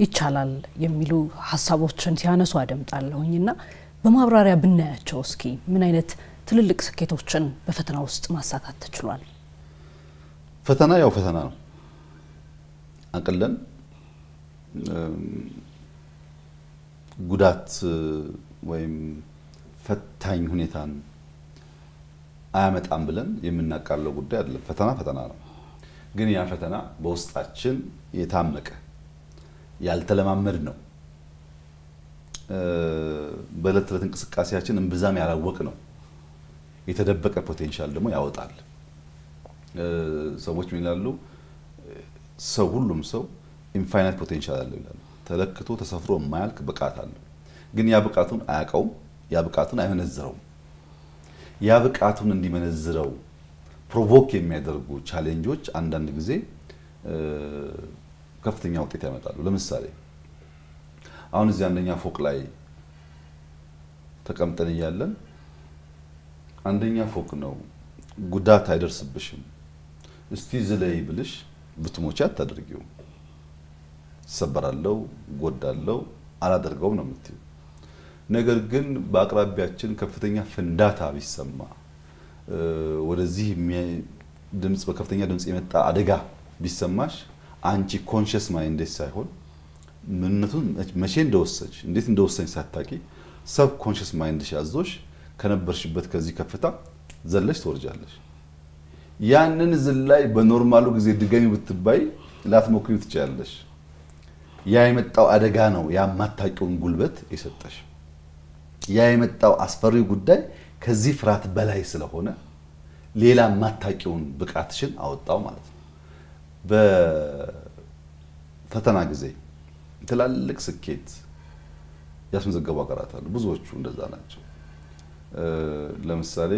ይቻላል የሚሉ ሐሳቦችን ሲያነሱ አደምጣለሁኝና በማብራሪያ ብናያቸው እስኪ ምን አይነት ትልልቅ ስኬቶችን በፈተና ውስጥ ማሳካት ተችሏል? ፈተና ያው ፈተና ነው። አቀለን ጉዳት ወይም ፈታኝ ሁኔታን አያመጣም ብለን የምናቃለው ጉዳይ አይደለም። ፈተና ፈተና ነው። ግን ያ ፈተና በውስጣችን የታመቀ ያልተለማመድ ነው። በዕለት ተዕለት እንቅስቃሴያችን እንብዛም ያላወቅ ነው። የተደበቀ ፖቴንሻል ደግሞ ያወጣል። ሰዎች ምን ይላሉ? ሰው ሁሉም ሰው ኢንፋይናይት ፖቴንሻል አለው ይላሉ። ተለክቶ ተሰፍሮ የማያልቅ ብቃት አለው። ግን ያ ብቃቱን አያውቀውም፣ ያ ብቃቱን አይመነዝረውም። ያ ብቃቱን እንዲመነዝረው ፕሮቮክ የሚያደርጉ ቻሌንጆች አንዳንድ ጊዜ ከፍተኛ ውጤት ያመጣሉ። ለምሳሌ አሁን እዚህ አንደኛ ፎቅ ላይ ተቀምጠን እያለን አንደኛ ፎቅ ነው ጉዳት አይደርስብሽም እስቲ ዝለይ ብልሽ ብትሞቻ አታደርጊው ሰበራለው ጎዳለው አላደርገውም ነው የምትይው። ነገር ግን በአቅራቢያችን ከፍተኛ ፍንዳታ ቢሰማ ወደዚህ ድምጽ በከፍተኛ ድምጽ የመጣ አደጋ ቢሰማሽ አንቺ ኮንሺየስ ማይንድ ሳይሆን ምንነቱን መቼ እንደወሰንሽ እንዴት እንደወሰንሽ ሳታቂ ሰብ ኮንሺየስ ማይንድ ያዞሽ ከነበርሽበት ከዚህ ከፍታ ዘለሽ ትወርጃለሽ። ያንን ዝላይ በኖርማሉ ጊዜ ድገሚ ብትባይ ላትሞክሪው ትችያለሽ። ያ የመጣው አደጋ ነው ያማታቂውን ጉልበት የሰጠሽ። ያ የመጣው አስፈሪው ጉዳይ ከዚህ ፍርሃት በላይ ስለሆነ ሌላ ማታቂውን ብቃትሽን አወጣው ማለት ነው። በፈተና ጊዜ ትላልቅ ስኬት ያስመዘገቡ ሀገራት አሉ። ብዙዎቹ እንደዛ ናቸው። ለምሳሌ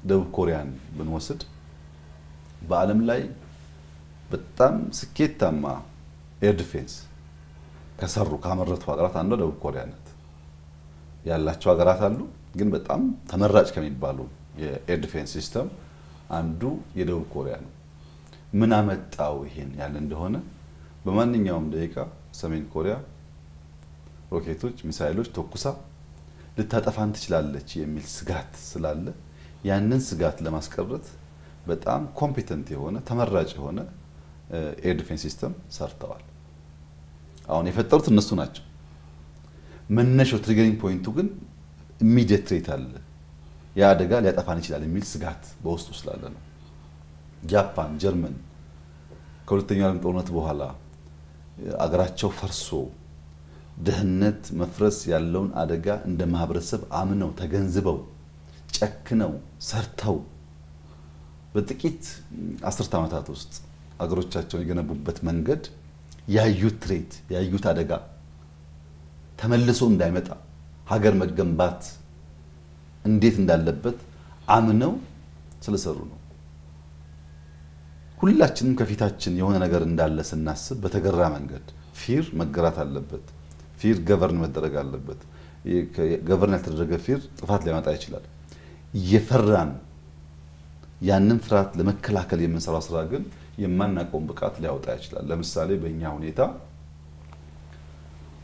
ደቡብ ኮሪያን ብንወስድ በዓለም ላይ በጣም ስኬታማ ኤር ዲፌንስ ከሰሩ ካመረቱ ሀገራት አንዱ ደቡብ ኮሪያ ናት። ያላቸው ሀገራት አሉ፣ ግን በጣም ተመራጭ ከሚባሉ የኤር ዲፌንስ ሲስተም አንዱ የደቡብ ኮሪያ ነው። ምን አመጣው ይሄን ያለ እንደሆነ በማንኛውም ደቂቃ ሰሜን ኮሪያ ሮኬቶች ሚሳኤሎች ተኩሳ ልታጠፋን ትችላለች የሚል ስጋት ስላለ ያንን ስጋት ለማስቀረት በጣም ኮምፒተንት የሆነ ተመራጭ የሆነ ኤር ዲፌንስ ሲስተም ሰርተዋል። አሁን የፈጠሩት እነሱ ናቸው። መነሻው ትሪገሪንግ ፖይንቱ ግን ኢሚዲየት ትሬት አለ። ያ አደጋ ሊያጠፋን ይችላል የሚል ስጋት በውስጡ ስላለ ነው። ጃፓን፣ ጀርመን ከሁለተኛው ዓለም ጦርነት በኋላ አገራቸው ፈርሶ ደህንነት መፍረስ ያለውን አደጋ እንደ ማህበረሰብ አምነው ተገንዝበው ጨክነው ሰርተው በጥቂት 10 ዓመታት ውስጥ አገሮቻቸውን የገነቡበት መንገድ ያዩት ትሬት ያዩት አደጋ ተመልሶ እንዳይመጣ ሀገር መገንባት እንዴት እንዳለበት አምነው ስለሰሩ ነው። ሁላችንም ከፊታችን የሆነ ነገር እንዳለ ስናስብ በተገራ መንገድ ፊር መገራት አለበት። ፊር ገቨርን መደረግ አለበት። ገቨርን ያልተደረገ ፊር ጥፋት ሊያመጣ ይችላል። የፈራን ያንን ፍርሃት ለመከላከል የምንሰራው ስራ ግን የማናቆም ብቃት ሊያወጣ ይችላል። ለምሳሌ በእኛ ሁኔታ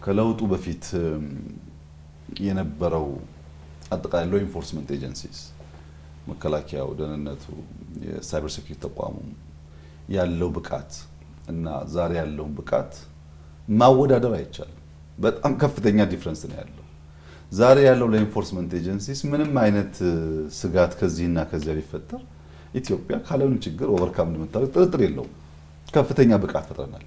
ከለውጡ በፊት የነበረው አጠቃላይ ሎ ኢንፎርስመንት ኤጀንሲስ መከላከያው፣ ደህንነቱ፣ የሳይበር ሴኩሪቲ ተቋሙ ያለው ብቃት እና ዛሬ ያለው ብቃት ማወዳደር አይቻልም። በጣም ከፍተኛ ዲፈረንስ ነው ያለው። ዛሬ ያለው ለኢንፎርስመንት ኤጀንሲስ ምንም አይነት ስጋት ከዚህና ከዚያ ቢፈጠር ኢትዮጵያ ካለውን ችግር ኦቨርካም እንደምታደርግ ጥርጥር የለውም። ከፍተኛ ብቃት ፈጥረናል።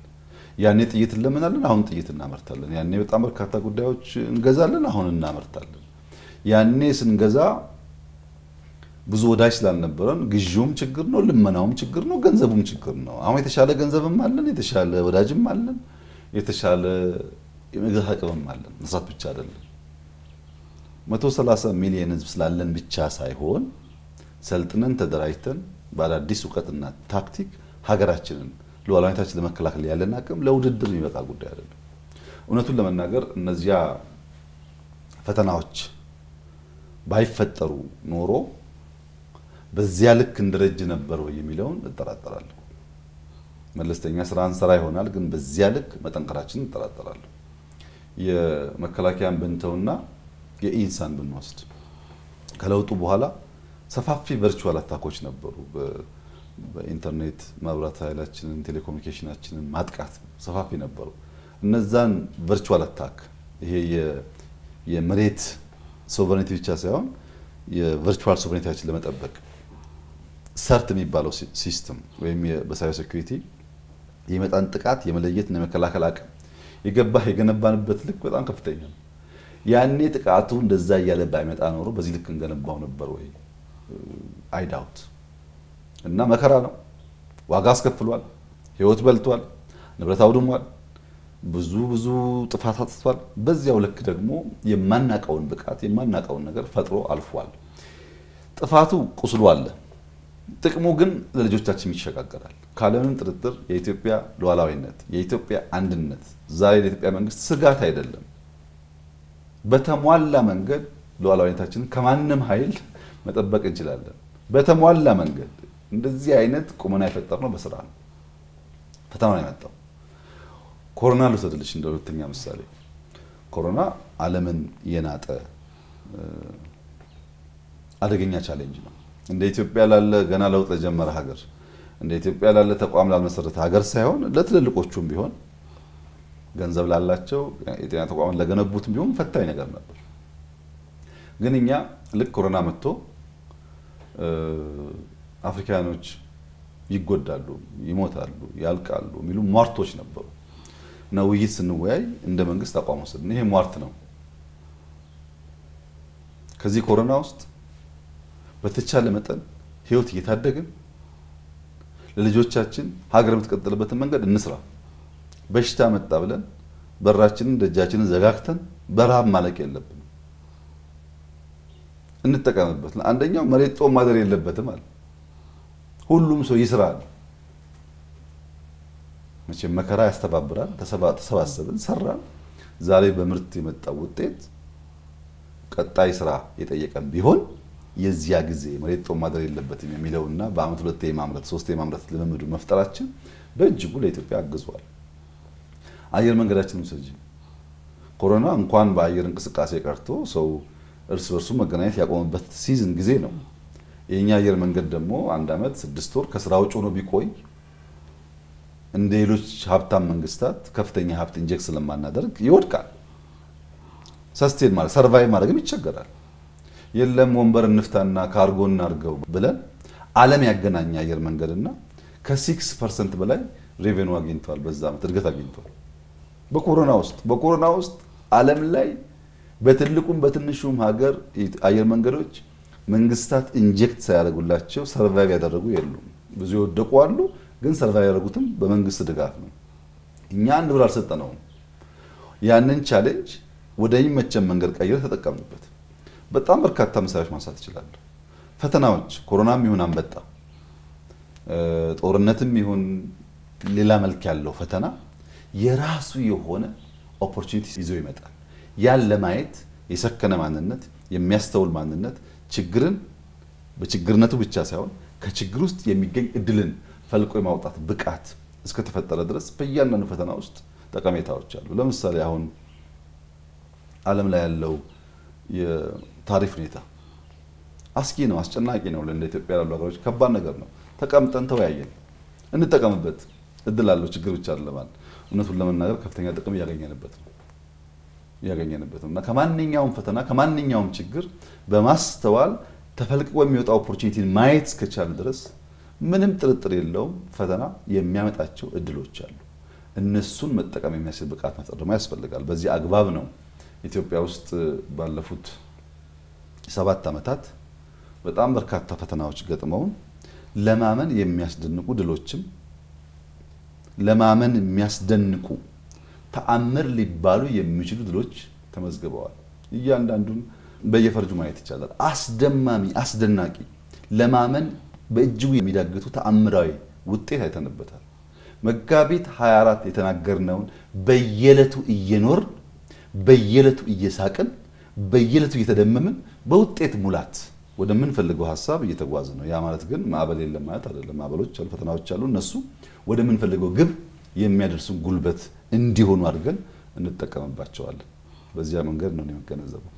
ያኔ ጥይት እንለምናለን፣ አሁን ጥይት እናመርታለን። ያኔ በጣም በርካታ ጉዳዮች እንገዛለን፣ አሁን እናመርታለን። ያኔ ስንገዛ ብዙ ወዳጅ ስላልነበረን ግዢውም ችግር ነው፣ ልመናውም ችግር ነው፣ ገንዘቡም ችግር ነው። አሁን የተሻለ ገንዘብም አለን፣ የተሻለ ወዳጅም አለን፣ የተሻለ የመግዛት አቅምም አለን። መስራት ብቻ አይደለም። 130 ሚሊዮን ህዝብ ስላለን ብቻ ሳይሆን ሰልጥነን ተደራጅተን በአዳዲስ እውቀትና ታክቲክ ሀገራችንን ሉዓላዊነታችንን ለመከላከል ያለን አቅም ለውድድር የሚበቃ ጉዳይ አይደለም። እውነቱን ለመናገር እነዚያ ፈተናዎች ባይፈጠሩ ኖሮ በዚያ ልክ እንደረጅ ነበር ወይ የሚለውን እጠራጠራለሁ። መለስተኛ ስራ እንሰራ ይሆናል፣ ግን በዚያ ልክ መጠንከራችንን እጠራጠራለሁ። የመከላከያን ብንተውና የኢንሳን ብንወስድ ከለውጡ በኋላ ሰፋፊ ቨርቹዋል አታኮች ነበሩ። በኢንተርኔት መብራት ኃይላችንን ቴሌኮሙኒኬሽናችንን ማጥቃት ሰፋፊ ነበሩ። እነዛን ቨርቹዋል አታክ ይሄ የመሬት ሶቨሬኒቲ ብቻ ሳይሆን የቨርቹዋል ሶቨሬኒቲያችንን ለመጠበቅ ሰርት የሚባለው ሲስተም ወይም በሳይበር ሴኩሪቲ የመጣን ጥቃት የመለየትና የመከላከል አቅም የገነባንበት ልክ በጣም ከፍተኛ ነው። ያኔ ጥቃቱ እንደዛ እያለ ባይመጣ ኖሮ በዚህ ልክ እንገነባው ነበር ወይ? አይ ዳውት። እና መከራ ነው፣ ዋጋ አስከፍሏል፣ ህይወት በልቷል፣ ንብረት አውድሟል፣ ብዙ ጥፋት አጥቷል። በዚያው ልክ ደግሞ የማናቀውን ብቃት የማናቀውን ነገር ፈጥሮ አልፏል። ጥፋቱ ቁስሉ አለ፣ ጥቅሙ ግን ለልጆቻችን ይሸጋገራል። ካለምንም ጥርጥር የኢትዮጵያ ሉዓላዊነት የኢትዮጵያ አንድነት ዛሬ ለኢትዮጵያ መንግስት ስጋት አይደለም። በተሟላ መንገድ ሉዓላዊነታችንን ከማንም ኃይል መጠበቅ እንችላለን። በተሟላ መንገድ እንደዚህ አይነት ቁመና የፈጠርነው በስራ ነው። ፈተናው የመጣው ኮሮና ልውሰድልሽ እንደ ሁለተኛ ምሳሌ። ኮሮና ዓለምን የናጠ አደገኛ ቻሌንጅ ነው። እንደ ኢትዮጵያ ላለ ገና ለውጥ ለጀመረ ሀገር እንደ ኢትዮጵያ ላለ ተቋም ላልመሰረተ ሀገር ሳይሆን ለትልልቆቹም ቢሆን ገንዘብ ላላቸው የጤና ተቋማት ለገነቡትም ቢሆን ፈታኝ ነገር ነበር። ግን እኛ ልክ ኮሮና መጥቶ አፍሪካኖች ይጎዳሉ፣ ይሞታሉ፣ ያልቃሉ የሚሉ ሟርቶች ነበሩ እና ውይይት ስንወያይ እንደ መንግስት አቋም ወሰድን። ይሄ ሟርት ነው። ከዚህ ኮሮና ውስጥ በተቻለ መጠን ህይወት እየታደግን ለልጆቻችን ሀገር የምትቀጥልበትን መንገድ እንስራ። በሽታ መጣ ብለን በራችንን ደጃችንን ዘጋግተን በረሃብ ማለቅ የለብንም። እንጠቀምበት። አንደኛው መሬት ጦም ማደር የለበትም አለ። ሁሉም ሰው ይስራል። መቼም መከራ ያስተባብራል። ተሰባሰብን፣ ሰራን። ዛሬ በምርት የመጣው ውጤት ቀጣይ ስራ የጠየቀን ቢሆን የዚያ ጊዜ መሬት ጦም ማደር የለበትም የሚለውና በአመት 2 የማምረት 3 የማምረት ልምምዱ መፍጠራችን በእጅጉ ለኢትዮጵያ አግዟል። አየር መንገዳችንን ሰጂ ኮሮና እንኳን በአየር እንቅስቃሴ ቀርቶ ሰው እርስ በርሱ መገናኘት ያቆመበት ሲዝን ጊዜ ነው። የኛ አየር መንገድ ደግሞ 1 አመት 6 ወር ከስራ ውጭ ሆኖ ቢቆይ እንደ ሌሎች ሀብታም መንግስታት ከፍተኛ ሀብት ኢንጀክት ስለማናደርግ ይወድቃል። ሰስቴን ማለት ሰርቫይቭ ማድረግም ይቸገራል። የለም ወንበር እንፍታና ካርጎ እናርገው ብለን ዓለም ያገናኛ አየር መንገድና ከ6% በላይ ሬቬኑ አግኝቷል። በዛ አመት እድገት አግኝቷል። በኮሮና ውስጥ ዓለም ላይ በትልቁም በትንሹም ሀገር አየር መንገዶች መንግስታት ኢንጀክት ሳያደርጉላቸው ሰርቫይቭ ያደረጉ የሉም። ብዙ ይወደቁ አሉ፣ ግን ሰርቫይቭ ያደረጉትም በመንግስት ድጋፍ ነው። እኛ አንድ ብር አልሰጠነውም። ያንን ቻሌንጅ ወደሚመቸን መንገድ ቀይረን ተጠቀምንበት። በጣም በርካታ ምሳሌዎች ማንሳት ይችላል። ፈተናዎች ኮሮናም ይሁን አንበጣ ጦርነትም ይሁን ሌላ መልክ ያለው ፈተና የራሱ የሆነ ኦፖርቹኒቲ ይዞ ይመጣል። ያን ለማየት የሰከነ ማንነት የሚያስተውል ማንነት ችግርን በችግርነቱ ብቻ ሳይሆን ከችግር ውስጥ የሚገኝ እድልን ፈልቆ የማውጣት ብቃት እስከ ተፈጠረ ድረስ በእያንዳንዱ ፈተና ውስጥ ጠቀሜታዎች አሉ። ለምሳሌ አሁን ዓለም ላይ ያለው የታሪፍ ሁኔታ አስኪ ነው፣ አስጨናቂ ነው። ለእንደ ኢትዮጵያ ያሉ ሀገሮች ከባድ ነገር ነው። ተቀምጠን ተወያየን፣ እንጠቀምበት። እድል አለው፣ ችግር ብቻ አይደለም። እውነቱን ለመናገር ከፍተኛ ጥቅም ያገኘንበት ነው እና ከማንኛውም ፈተና ከማንኛውም ችግር በማስተዋል ተፈልቅቆ የሚወጣው ኦፖርቹኒቲን ማየት እስከቻለ ድረስ ምንም ጥርጥር የለውም ፈተና የሚያመጣቸው እድሎች አሉ። እነሱን መጠቀም የሚያስችል ብቃት መፍጠር ደግሞ ያስፈልጋል። በዚህ አግባብ ነው ኢትዮጵያ ውስጥ ባለፉት 7 አመታት በጣም በርካታ ፈተናዎች ገጥመውን ለማመን የሚያስደንቁ ድሎችም ለማመን የሚያስደንቁ ተአምር ሊባሉ የሚችሉ ድሎች ተመዝግበዋል። እያንዳንዱን በየፈርጁ ማየት ይቻላል። አስደማሚ፣ አስደናቂ፣ ለማመን በእጅጉ የሚዳግቱ ተአምራዊ ውጤት አይተንበታል። መጋቢት 24 የተናገርነውን በየለቱ እየኖር በየለቱ እየሳቅን በየለቱ እየተደመምን በውጤት ሙላት ወደምንፈልገው ሐሳብ እየተጓዘ ነው። ያ ማለት ግን ማዕበል የለም ማለት አይደለም። ማዕበሎች አሉ፣ ፈተናዎች አሉ። እነሱ ወደምንፈልገው ግብ የሚያደርሱን ጉልበት እንዲሆኑ አድርገን እንጠቀምባቸዋለን። በዚያ መንገድ ነው የሚገነዘበው።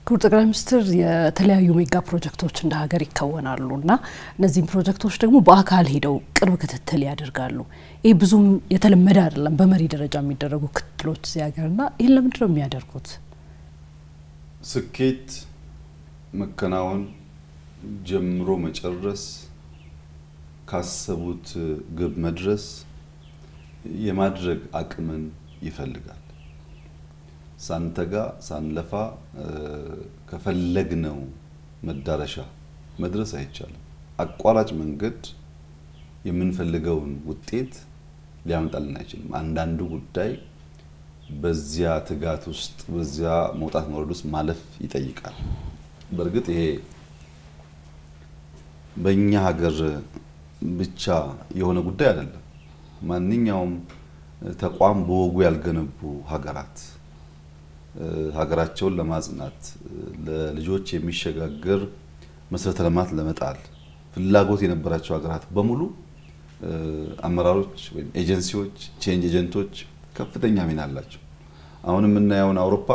ክቡር ጠቅላይ ሚኒስትር የተለያዩ ሜጋ ፕሮጀክቶች እንደ ሀገር ይከወናሉና እነዚህ ፕሮጀክቶች ደግሞ በአካል ሄደው ቅርብ ክትትል ያደርጋሉ። ይሄ ብዙም የተለመደ አይደለም በመሪ ደረጃ የሚደረጉ ክትትሎች ሲያገርና ይሄን ለምንድን ነው የሚያደርጉት? ስኬት መከናወን ጀምሮ መጨረስ ካሰቡት ግብ መድረስ የማድረግ አቅምን ይፈልጋል። ሳንተጋ ሳንለፋ ከፈለግነው መዳረሻ መድረስ አይቻልም። አቋራጭ መንገድ የምንፈልገውን ውጤት ሊያመጣልን አይችልም። አንዳንዱ ጉዳይ በዚያ ትጋት ውስጥ በዚያ መውጣት መውረድ ውስጥ ማለፍ ይጠይቃል። በእርግጥ ይሄ በእኛ ሀገር ብቻ የሆነ ጉዳይ አይደለም። ማንኛውም ተቋም በወጉ ያልገነቡ ሀገራቸውን ለማጽናት ለልጆች የሚሸጋገር መሰረተ ልማት ለመጣል ፍላጎት የነበራቸው ሀገራት በሙሉ አመራሮች ወይም ኤጀንሲዎች ቼንጅ ኤጀንቶች ከፍተኛ ሚና አላቸው። አሁን የምናየውን አውሮፓ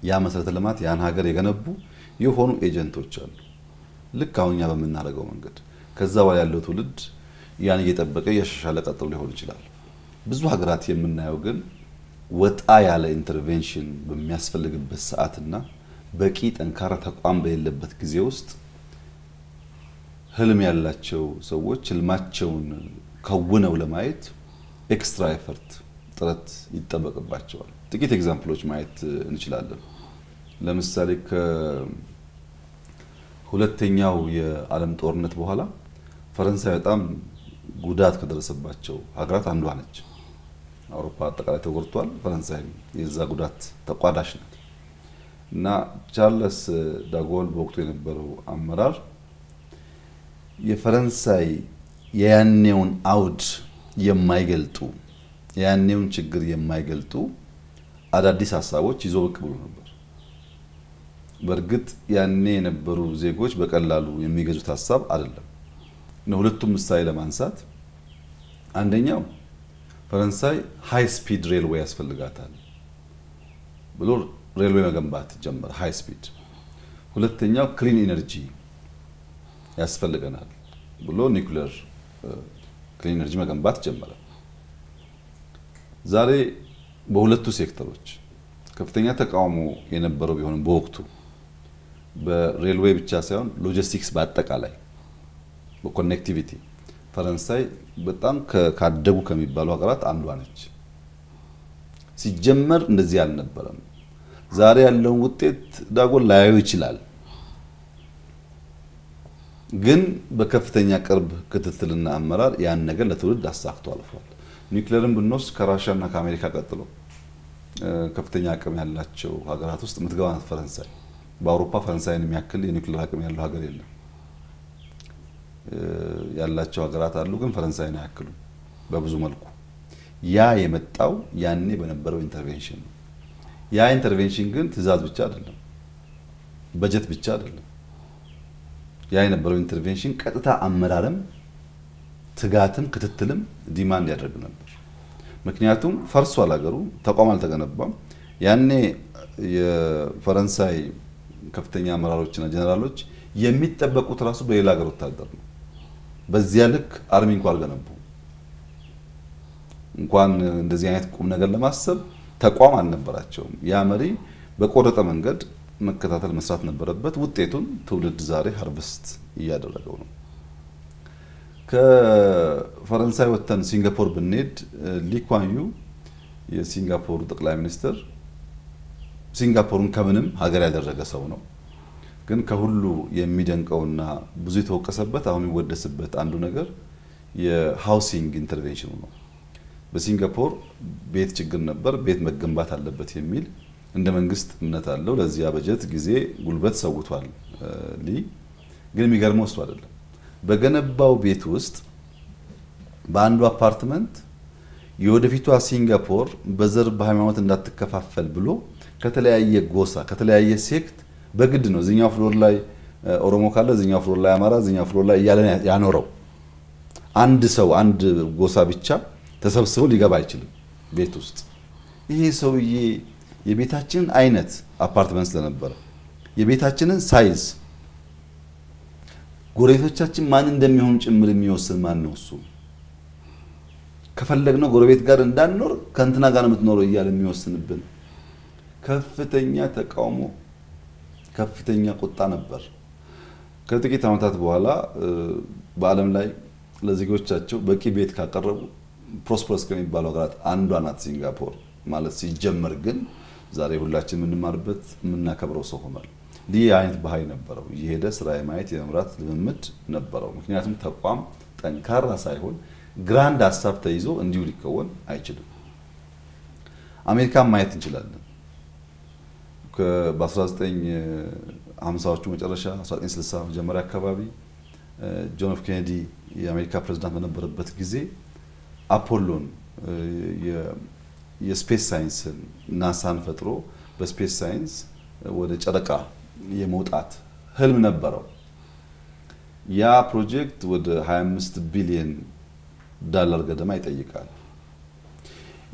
ያ መሰረተ ልማት ያን ሀገር የገነቡ የሆኑ ኤጀንቶች አሉ። ልክ አሁንኛ በመናረገው መንገድ ከዛ በኋላ ያለው ትውልድ ያን እየጠበቀ ያሻሻለ ቀጥሎ ሊሆን ይችላል። ብዙ ሀገራት የምናየው ግን ወጣ ያለ ኢንተርቬንሽን በሚያስፈልግበት ሰዓትና በቂ ጠንካራ ተቋም በሌለበት ጊዜ ውስጥ ህልም ያላቸው ሰዎች ህልማቸውን ከውነው ለማየት ኤክስትራ ኤፈርት ጥረት ይጠበቅባቸዋል። ጥቂት ኤግዛምፕሎች ማየት እንችላለን። ለምሳሌ ከሁለተኛው የዓለም ጦርነት በኋላ ፈረንሳይ በጣም ጉዳት ከደረሰባቸው ሀገራት አንዷ ነች። አውሮፓ አጠቃላይ ተጎድቷል፣ ፈረንሳይ የዛ ጉዳት ተቋዳሽ ናት። እና ቻርልስ ዳጎል በወቅቱ የነበረው አመራር የፈረንሳይ የያኔውን አውድ የማይገልጡ ያኔውን ችግር የማይገልጡ አዳዲስ ሐሳቦች ይዞ ብቅ ብሎ ነበር። በርግጥ ያኔ የነበሩ ዜጎች በቀላሉ የሚገዙት ሐሳብ አይደለም። ሁለቱም ምሳሌ ለማንሳት አንደኛው ፈረንሳይ ሃይ ስፒድ ሬልዌይ ያስፈልጋታል ብሎ ሬልዌይ መገንባት ጀመረ፣ ሃይ ስፒድ። ሁለተኛው ክሊን ኢነርጂ ያስፈልገናል ብሎ ኒውክሌር ክሊን ኢነርጂ መገንባት ጀመረ። ዛሬ በሁለቱ ሴክተሮች ከፍተኛ ተቃውሞ የነበረው ቢሆንም በወቅቱ በሬልዌይ ብቻ ሳይሆን ሎጂስቲክስ በአጠቃላይ በኮኔክቲቪቲ ፈረንሳይ በጣም ካደጉ ከሚባሉ ሀገራት አንዷ ነች። ሲጀመር እንደዚህ አልነበረም። ዛሬ ያለውን ውጤት ዳጎል ላያዩ ይችላል፣ ግን በከፍተኛ ቅርብ ክትትልና አመራር ያን ነገር ለትውልድ አሳክቶ አልፏል። ኒውክሌርን ብንወስድ ከራሻና ከአሜሪካ ቀጥሎ ከፍተኛ አቅም ያላቸው ሀገራት ውስጥ የምትገባ ናት ፈረንሳይ። በአውሮፓ ፈረንሳይን የሚያክል የኒውክሌር አቅም ያለው ሀገር የለም። ያላቸው ሀገራት አሉ፣ ግን ፈረንሳይን አያክሉም በብዙ መልኩ። ያ የመጣው ያኔ በነበረው ኢንተርቬንሽን ነው። ያ ኢንተርቬንሽን ግን ትዕዛዝ ብቻ አይደለም፣ በጀት ብቻ አይደለም። ያ የነበረው ኢንተርቬንሽን ቀጥታ አመራርም ትጋትም ክትትልም ዲማንድ ያደርግ ነበር። ምክንያቱም ፈርሷል ሀገሩ፣ ተቋም አልተገነባም። ያኔ የፈረንሳይ ከፍተኛ አመራሮችና ጀነራሎች የሚጠበቁት ራሱ በሌላ ሀገር ወታደር ነው። በዚያ ልክ አርሚ እንኳን አልገነቡም። እንኳን እንደዚህ አይነት ቁም ነገር ለማሰብ ተቋም አልነበራቸውም። ያ መሪ በቆረጠ መንገድ መከታተል መስራት ነበረበት። ውጤቱን ትውልድ ዛሬ ሃርቨስት እያደረገው ነው። ከፈረንሳይ ወጥተን ሲንጋፖር ብንሄድ ሊ ኩዋን ዩ የሲንጋፖር ጠቅላይ ሚኒስትር ሲንጋፖርን ከምንም ሀገር ያደረገ ሰው ነው። ግን ከሁሉ የሚደንቀውና ብዙ የተወቀሰበት አሁን ይወደስበት አንዱ ነገር የሃውሲንግ ኢንተርቬንሽኑ ነው። በሲንጋፖር ቤት ችግር ነበር፣ ቤት መገንባት አለበት የሚል እንደ መንግስት እምነት አለው። ለዚያ በጀት ጊዜ ጉልበት ሰውቷል ሊ። ግን የሚገርመው እሱ አይደለም። በገነባው ቤት ውስጥ በአንዱ አፓርትመንት የወደፊቷ ሲንጋፖር በዘር በሃይማኖት እንዳትከፋፈል ብሎ ከተለያየ ጎሳ ከተለያየ ሴክት በግድ ነው እዚህኛው ፍሎር ላይ ኦሮሞ ካለ እዚህኛው ፍሎር ላይ አማራ እዚህኛው ፍሎር ላይ እያለ ያኖረው። አንድ ሰው አንድ ጎሳ ብቻ ተሰብስቦ ሊገባ አይችልም ቤት ውስጥ። ይሄ ሰውዬ የቤታችንን አይነት አፓርትመንት ስለነበረ የቤታችንን ሳይዝ ጎረቤቶቻችን ማን እንደሚሆን ጭምር የሚወስን ማን ነው እሱ? ከፈለግነው ጎረቤት ጋር እንዳንኖር ከእንትና ጋር ነው የምትኖረው እያለ የሚወስንብን ከፍተኛ ተቃውሞ ከፍተኛ ቁጣ ነበር። ከጥቂት ዓመታት በኋላ በዓለም ላይ ለዜጎቻቸው በቂ ቤት ካቀረቡ ፕሮስፐረስ ከሚባለው ሀገራት አንዷ ናት ሲንጋፖር ማለት ሲጀመር። ግን ዛሬ ሁላችን የምንማርበት የምናከብረው ሰው ሆኗል። ሊ አይነት ባህሪ ነበረው። የሄደ ስራ የማየት የመምራት ልምምድ ነበረው። ምክንያቱም ተቋም ጠንካራ ሳይሆን ግራንድ ሀሳብ ተይዞ እንዲሁ ሊከወን አይችልም። አሜሪካን ማየት እንችላለን። በ19 50ዎቹ መጨረሻ 1960 መጀመሪያ አካባቢ ጆን ኤፍ ኬኔዲ የአሜሪካ ፕሬዝዳንት በነበረበት ጊዜ አፖሎን የስፔስ ሳይንስን ናሳን ፈጥሮ በስፔስ ሳይንስ ወደ ጨረቃ የመውጣት ህልም ነበረው። ያ ፕሮጀክት ወደ 25 ቢሊዮን ዶላር ገደማ ይጠይቃል።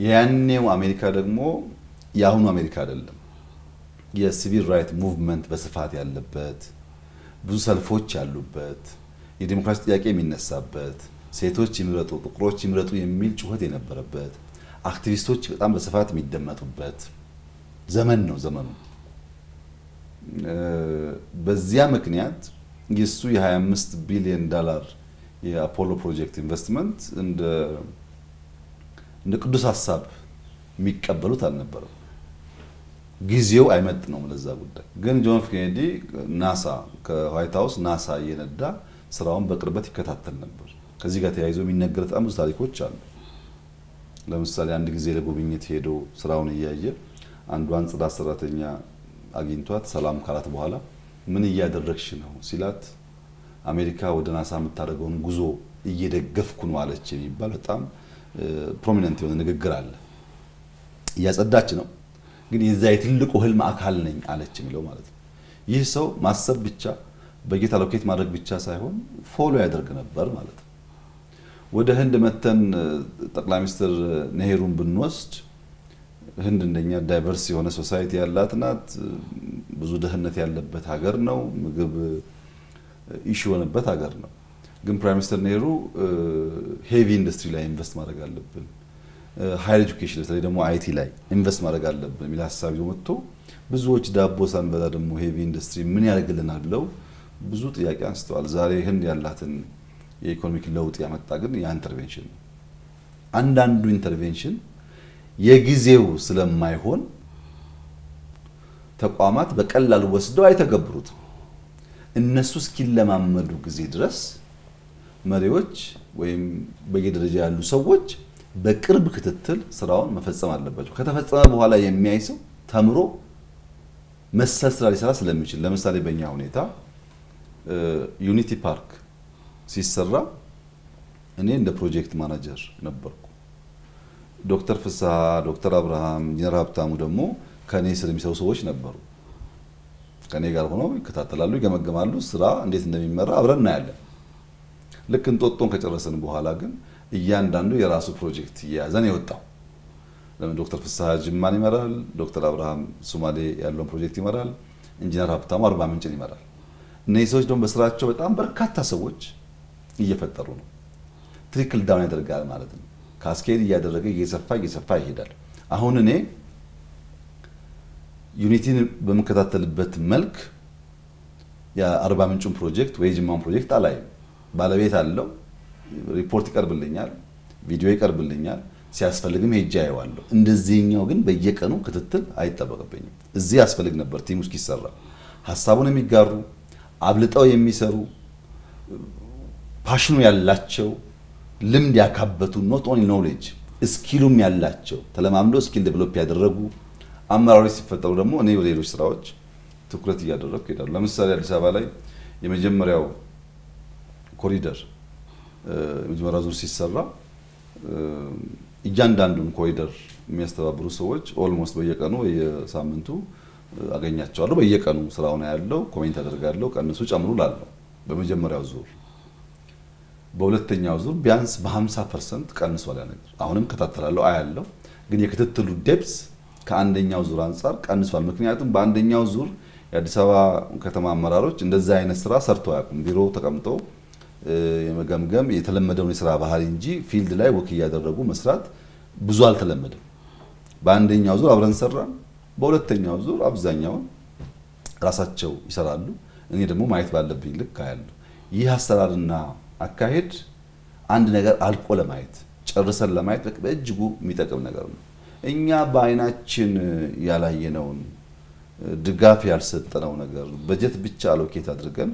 ያኔው አሜሪካ ደግሞ ያሁኑ አሜሪካ አይደለም። የሲቪል ራይት ሙቭመንት በስፋት ያለበት፣ ብዙ ሰልፎች ያሉበት፣ የዲሞክራሲ ጥያቄ የሚነሳበት፣ ሴቶች ይምረጡ፣ ጥቁሮች ይምረጡ የሚል ጩኸት የነበረበት፣ አክቲቪስቶች በጣም በስፋት የሚደመጡበት ዘመን ነው ዘመኑ። በዚያ ምክንያት የሱ የ25 ቢሊዮን ዶላር የአፖሎ ፕሮጀክት ኢንቨስትመንት እንደ ቅዱስ ሐሳብ የሚቀበሉት አልነበረም። ጊዜው አይመጥ ነው ለዛ ጉዳይ። ግን ጆን ኤፍ ኬኔዲ ናሳ ከዋይት ሃውስ ናሳ እየነዳ ስራውን በቅርበት ይከታተል ነበር። ከዚህ ጋር ተያይዞ የሚነገር በጣም ብዙ ታሪኮች አሉ። ለምሳሌ አንድ ጊዜ ለጉብኝት ሄዶ ስራውን እያየ አንዷን ጽዳት ሰራተኛ አግኝቷት ሰላም ካላት በኋላ ምን እያደረግሽ ነው ሲላት አሜሪካ ወደ ናሳ የምታደርገውን ጉዞ እየደገፍኩ ነው አለች የሚባል በጣም ፕሮሚነንት የሆነ ንግግር አለ። እያጸዳች ነው ግን የዛ የትልቁ ህልም አካል ነኝ አለች የሚለው ማለት ነው። ይህ ሰው ማሰብ ብቻ በጌታ ሎኬት ማድረግ ብቻ ሳይሆን ፎሎ ያደርግ ነበር ማለት ነው። ወደ ህንድ መተን ጠቅላይ ሚኒስትር ነሄሩን ብንወስድ ህንድ እንደኛ ዳይቨርስ የሆነ ሶሳይቲ ያላት ናት። ብዙ ደህንነት ያለበት ሀገር ነው። ምግብ ኢሹ የሆነበት ሀገር ነው። ግን ፕራይም ሚኒስተር ነሄሩ ሄቪ ኢንዱስትሪ ላይ ኢንቨስት ማድረግ አለብን፣ ሃይር ኤጁኬሽን በተለይ ደግሞ አይቲ ላይ ኢንቨስት ማድረግ አለብን የሚል ሐሳብ ይዞ መጥቶ ብዙዎች ዳቦ ሳንበላ ደግሞ ሄቪ ኢንዱስትሪ ምን ያደርግልናል ብለው ብዙ ጥያቄ አንስተዋል። ዛሬ ህንድ ያላትን የኢኮኖሚክ ለውጥ ያመጣ ግን ያ ኢንተርቬንሽን ነው። አንዳንዱ ኢንተርቬንሽን የጊዜው ስለማይሆን ተቋማት በቀላሉ ወስደው አይተገብሩትም። እነሱ እስኪለማመዱ ጊዜ ድረስ መሪዎች ወይም በየደረጃ ያሉ ሰዎች በቅርብ ክትትል ስራውን መፈጸም አለባቸው። ከተፈጸመ በኋላ የሚያይ ሰው ተምሮ መሰል ስራ ሊሰራ ስለሚችል ለምሳሌ በእኛ ሁኔታ ዩኒቲ ፓርክ ሲሰራ እኔ እንደ ፕሮጀክት ማናጀር ነበርኩ። ዶክተር ፍስሐ፣ ዶክተር አብርሃም፣ ኢንጂነር ሀብታሙ ደግሞ ከኔ ስር የሚሰሩ ሰዎች ነበሩ። ከኔ ጋር ሆነው ይከታተላሉ፣ ይገመገማሉ፣ ስራ እንዴት እንደሚመራ አብረን እናያለን። ልክ እንጦጦን ከጨረሰን በኋላ ግን እያንዳንዱ የራሱ ፕሮጀክት እየያዘን የወጣው። ለምን ዶክተር ፍስሐ ጅማን ይመራል፣ ዶክተር አብርሃም ሶማሌ ያለውን ፕሮጀክት ይመራል፣ ኢንጂነር ሀብታሙ አርባ ምንጭን ይመራል። እነዚህ ሰዎች ደግሞ በስራቸው በጣም በርካታ ሰዎች እየፈጠሩ ነው። ትሪክል ዳውን ያደርጋል ማለት ነው። ካስኬድ እያደረገ እየሰፋ ይሄዳል። አሁን እኔ ዩኒቲን በመከታተልበት መልክ የአርባ ምንጩን ፕሮጀክት ወይ ጅማን ፕሮጀክት አላይም። ባለቤት አለው፣ ሪፖርት ይቀርብልኛል፣ ቪዲዮ ይቀርብልኛል፣ ሲያስፈልግም ሄጄ አየዋለሁ። እንደዚህኛው ግን በየቀኑ ክትትል አይጠበቅብኝም። እዚህ ያስፈልግ ነበር ቲም ውስጥ ይሰራ ሐሳቡን የሚጋሩ አብልጠው የሚሰሩ ፓሽኑ ያላቸው ልምድ ያካበቱ ኖት ኦንሊ ኖሌጅ ስኪሉም ያላቸው ተለማምዶ ስኪል ዴቨሎፕ ያደረጉ አመራሮች ሲፈጠሩ ደግሞ እኔ በሌሎች ስራዎች ትኩረት እያደረኩ ሄዳለሁ። ለምሳሌ አዲስ አበባ ላይ የመጀመሪያው ኮሪደር የመጀመሪያው ዙር ሲሰራ እያንዳንዱን ኮሪደር የሚያስተባብሩ ሰዎች ኦልሞስት በየቀኑ የሳምንቱ አገኛቸዋለሁ። በየቀኑ ስራው ነው ያለው፣ ኮሜንት አደርጋለሁ፣ ቀንሱ ጨምሩ ላለው በመጀመሪያው ዙር። በሁለተኛው ዙር ቢያንስ በ50% ቀንሷል ያ ነገር። አሁንም ከታተላለሁ አያለው፣ ግን የክትትሉ ዴፕስ ከአንደኛው ዙር አንፃር ቀንሷል። ምክንያቱም በአንደኛው ዙር የአዲስ አበባ ከተማ አመራሮች እንደዛ አይነት ስራ ሰርተው አያውቁም። ቢሮ ተቀምጠው የመገምገም የተለመደውን የስራ ባህሪ እንጂ ፊልድ ላይ ወክ እያደረጉ መስራት ብዙ አልተለመደም። በአንደኛው ዙር አብረን ሰራን። በሁለተኛው ዙር አብዛኛውን ራሳቸው ይሰራሉ። እኔ ደግሞ ማየት ባለብኝ ልክ አያለሁ። ይህ አሰራርና አካሄድ አንድ ነገር አልቆ ለማየት ጨርሰን ለማየት በእጅጉ የሚጠቅም ነገር ነው። እኛ በአይናችን ያላየነውን ድጋፍ ያልሰጠነው ነገር በጀት ብቻ አሎኬት አድርገን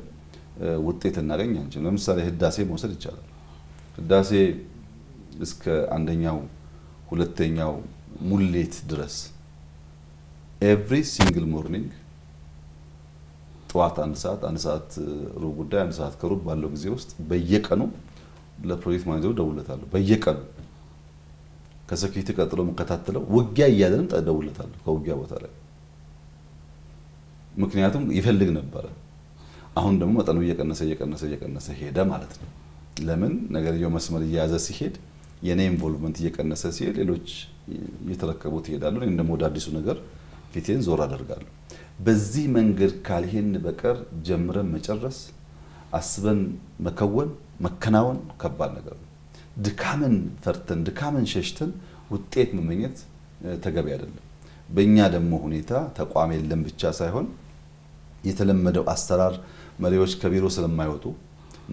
ውጤት እናገኝ አንችልም። ለምሳሌ ህዳሴ መውሰድ ይቻላል። ህዳሴ እስከ አንደኛው ሁለተኛው ሙሌት ድረስ ኤቭሪ ሲንግል ሞርኒንግ ጠዋት 1 ሰዓት ሩብ ጉዳይ 1 ሰዓት ከሩብ ባለው ጊዜ ውስጥ በየቀኑ ለፕሮጀክት ማኔጀሩ ደውለታለሁ። በየቀኑ ከሴኩሪቲ ቀጥሎ መከታተለው ውጊያ እያደረን ደውለታለሁ ከውጊያ ቦታ ላይ ምክንያቱም ይፈልግ ነበር። አሁን ደግሞ መጠኑ እየቀነሰ ሄደ ማለት ነው። ለምን ነገርየው መስመር እየያዘ ሲሄድ የኔ ኢንቮልቭመንት እየቀነሰ ሲሄድ ሌሎች እየተረከቡት ይሄዳሉ። እኔም ደግሞ ወደ አዲሱ ነገር ፊቴን ዞር አደርጋለሁ። በዚህ መንገድ ካልሄን በቀር ጀምረን መጨረስ አስበን መከናወን ከባድ ነገር ነው። ድካምን ፈርተን ድካምን ሸሽተን ውጤት መመኘት ተገቢ አይደለም። በእኛ ደግሞ ሁኔታ ተቋም የለም ብቻ ሳይሆን የተለመደው አሰራር መሪዎች ከቢሮ ስለማይወጡ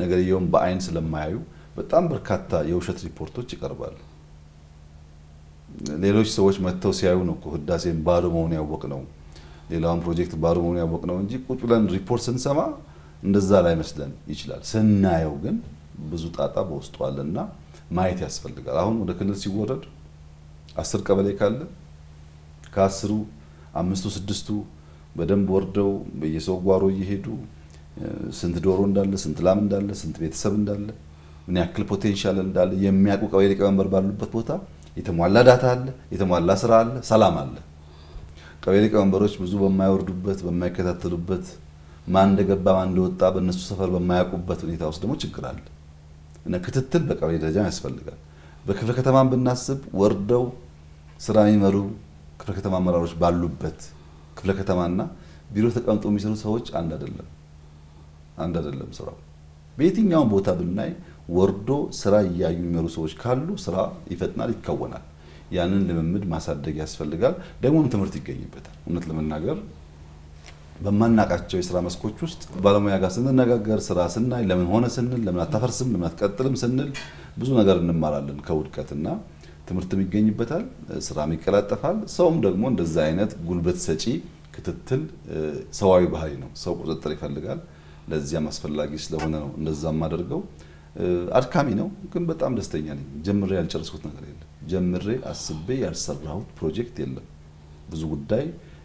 ነገርየውን በአይን ስለማያዩ በጣም በርካታ የውሸት ሪፖርቶች ይቀርባሉ። ሌሎች ሰዎች መጥተው ሲያዩ ነው ህዳሴን ባዶ መሆኑን ያወቅነው ሌላውን ፕሮጀክት ባዶ መሆኑን ያወቅነው እንጂ ቁጭ ብለን ሪፖርት ስንሰማ እንደዛ ላይ መስለን ይችላል። ስናየው ግን ብዙ ጣጣ በውስጡ አለና ማየት ያስፈልጋል። አሁን ወደ ክልል ሲወረድ 10 ቀበሌ ካለ ከ10ሩ 5ቱ 6ቱ በደንብ ወርደው በየሰው ጓሮ እየሄዱ ስንት ዶሮ እንዳለ ስንት ላም እንዳለ ስንት ቤተሰብ እንዳለ ምን ያክል ፖቴንሻል እንዳለ የሚያውቁ ቀበሌ ሊቀመንበር ባሉበት ቦታ የተሟላ ዳታ አለ፣ የተሟላ ስራ አለ፣ ሰላም አለ። ቀበሌ ሊቀመንበሮች ብዙ በማይወርዱበት በማይከታተሉበት ማን እንደገባ ማን እንደወጣ በእነሱ ሰፈር በማያውቁበት ሁኔታ ውስጥ ደግሞ ችግር አለ እና ክትትል በቀበሌ ደረጃ ያስፈልጋል። በክፍለ ከተማም ብናስብ ወርደው ስራ የሚመሩ ክፍለ ከተማ አመራሮች ባሉበት ክፍለ ከተማና ቢሮ ተቀምጠው የሚሰሩ ሰዎች አንድ አይደለም ስራው። በየትኛውም ቦታ ብናይ ወርዶ ስራ እያዩ የሚመሩ ሰዎች ካሉ ስራ ይፈጥናል፣ ይከወናል። ያንን ልምምድ ማሳደግ ያስፈልጋል። ደግሞም ትምህርት ይገኝበታል። እውነት ለመናገር በማናቃቸው የስራ መስኮች ውስጥ ባለሙያ ጋር ስንነጋገር ስራ ስናይ ለምን ሆነ ስንል ለምን አታፈርስም ለምን አትቀጥልም ስንል ብዙ ነገር እንማራለን ከውድቀትና ትምህርትም ይገኝበታል፣ ስራም ይቀላጠፋል። ሰውም ደግሞ እንደዛ አይነት ጉልበት ሰጪ ክትትል ሰዋዊ ባህሪ ነው። ሰው ቁጥጥር ይፈልጋል። ለዚያም አስፈላጊ ስለሆነ ነው እንደዛም አድርገው። አድካሚ ነው ግን በጣም ደስተኛ ነኝ። ጀምሬ ያልጨረስኩት ነገር የለም። ጀምሬ አስቤ ያልሰራሁት ፕሮጀክት የለም። ብዙ ጉዳይ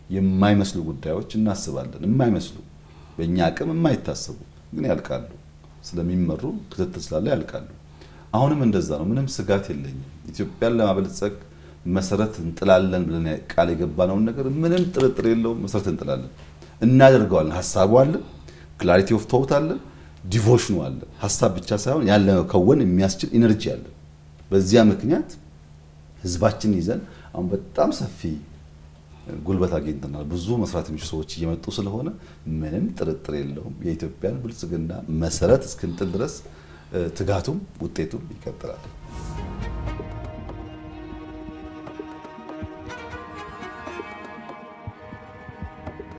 የማይመስሉ ጉዳዮች እናስባለን። የማይመስሉ በእኛ አቅም የማይታሰቡ ግን ያልቃሉ። ስለሚመሩ ክትትል ስላለ ያልቃሉ። አሁንም እንደዛ ነው። ምንም ስጋት የለኝም። ኢትዮጵያን ለማበልጸግ መሰረት እንጥላለን ብለን ቃል የገባነውን ነገር ምንም ጥርጥር የለውም መሰረት እንጥላለን። እናደርገዋለን። ሐሳቡ አለ፣ ክላሪቲ ኦፍ ቶት አለ፣ ዲቮሽኑ አለ። ሐሳብ ብቻ ሳይሆን ያለ ከወን የሚያስችል ኢነርጂ አለ። በዚያ ምክንያት ህዝባችን ይዘን አሁን በጣም ሰፊ ጉልበት አግኝተናል። ብዙ መስራት የሚችሉ ሰዎች እየመጡ ስለሆነ ምንም ጥርጥር የለውም የኢትዮጵያን ብልጽግና መሰረት እስክንጥል ድረስ ትጋቱም ውጤቱም ይቀጥላል።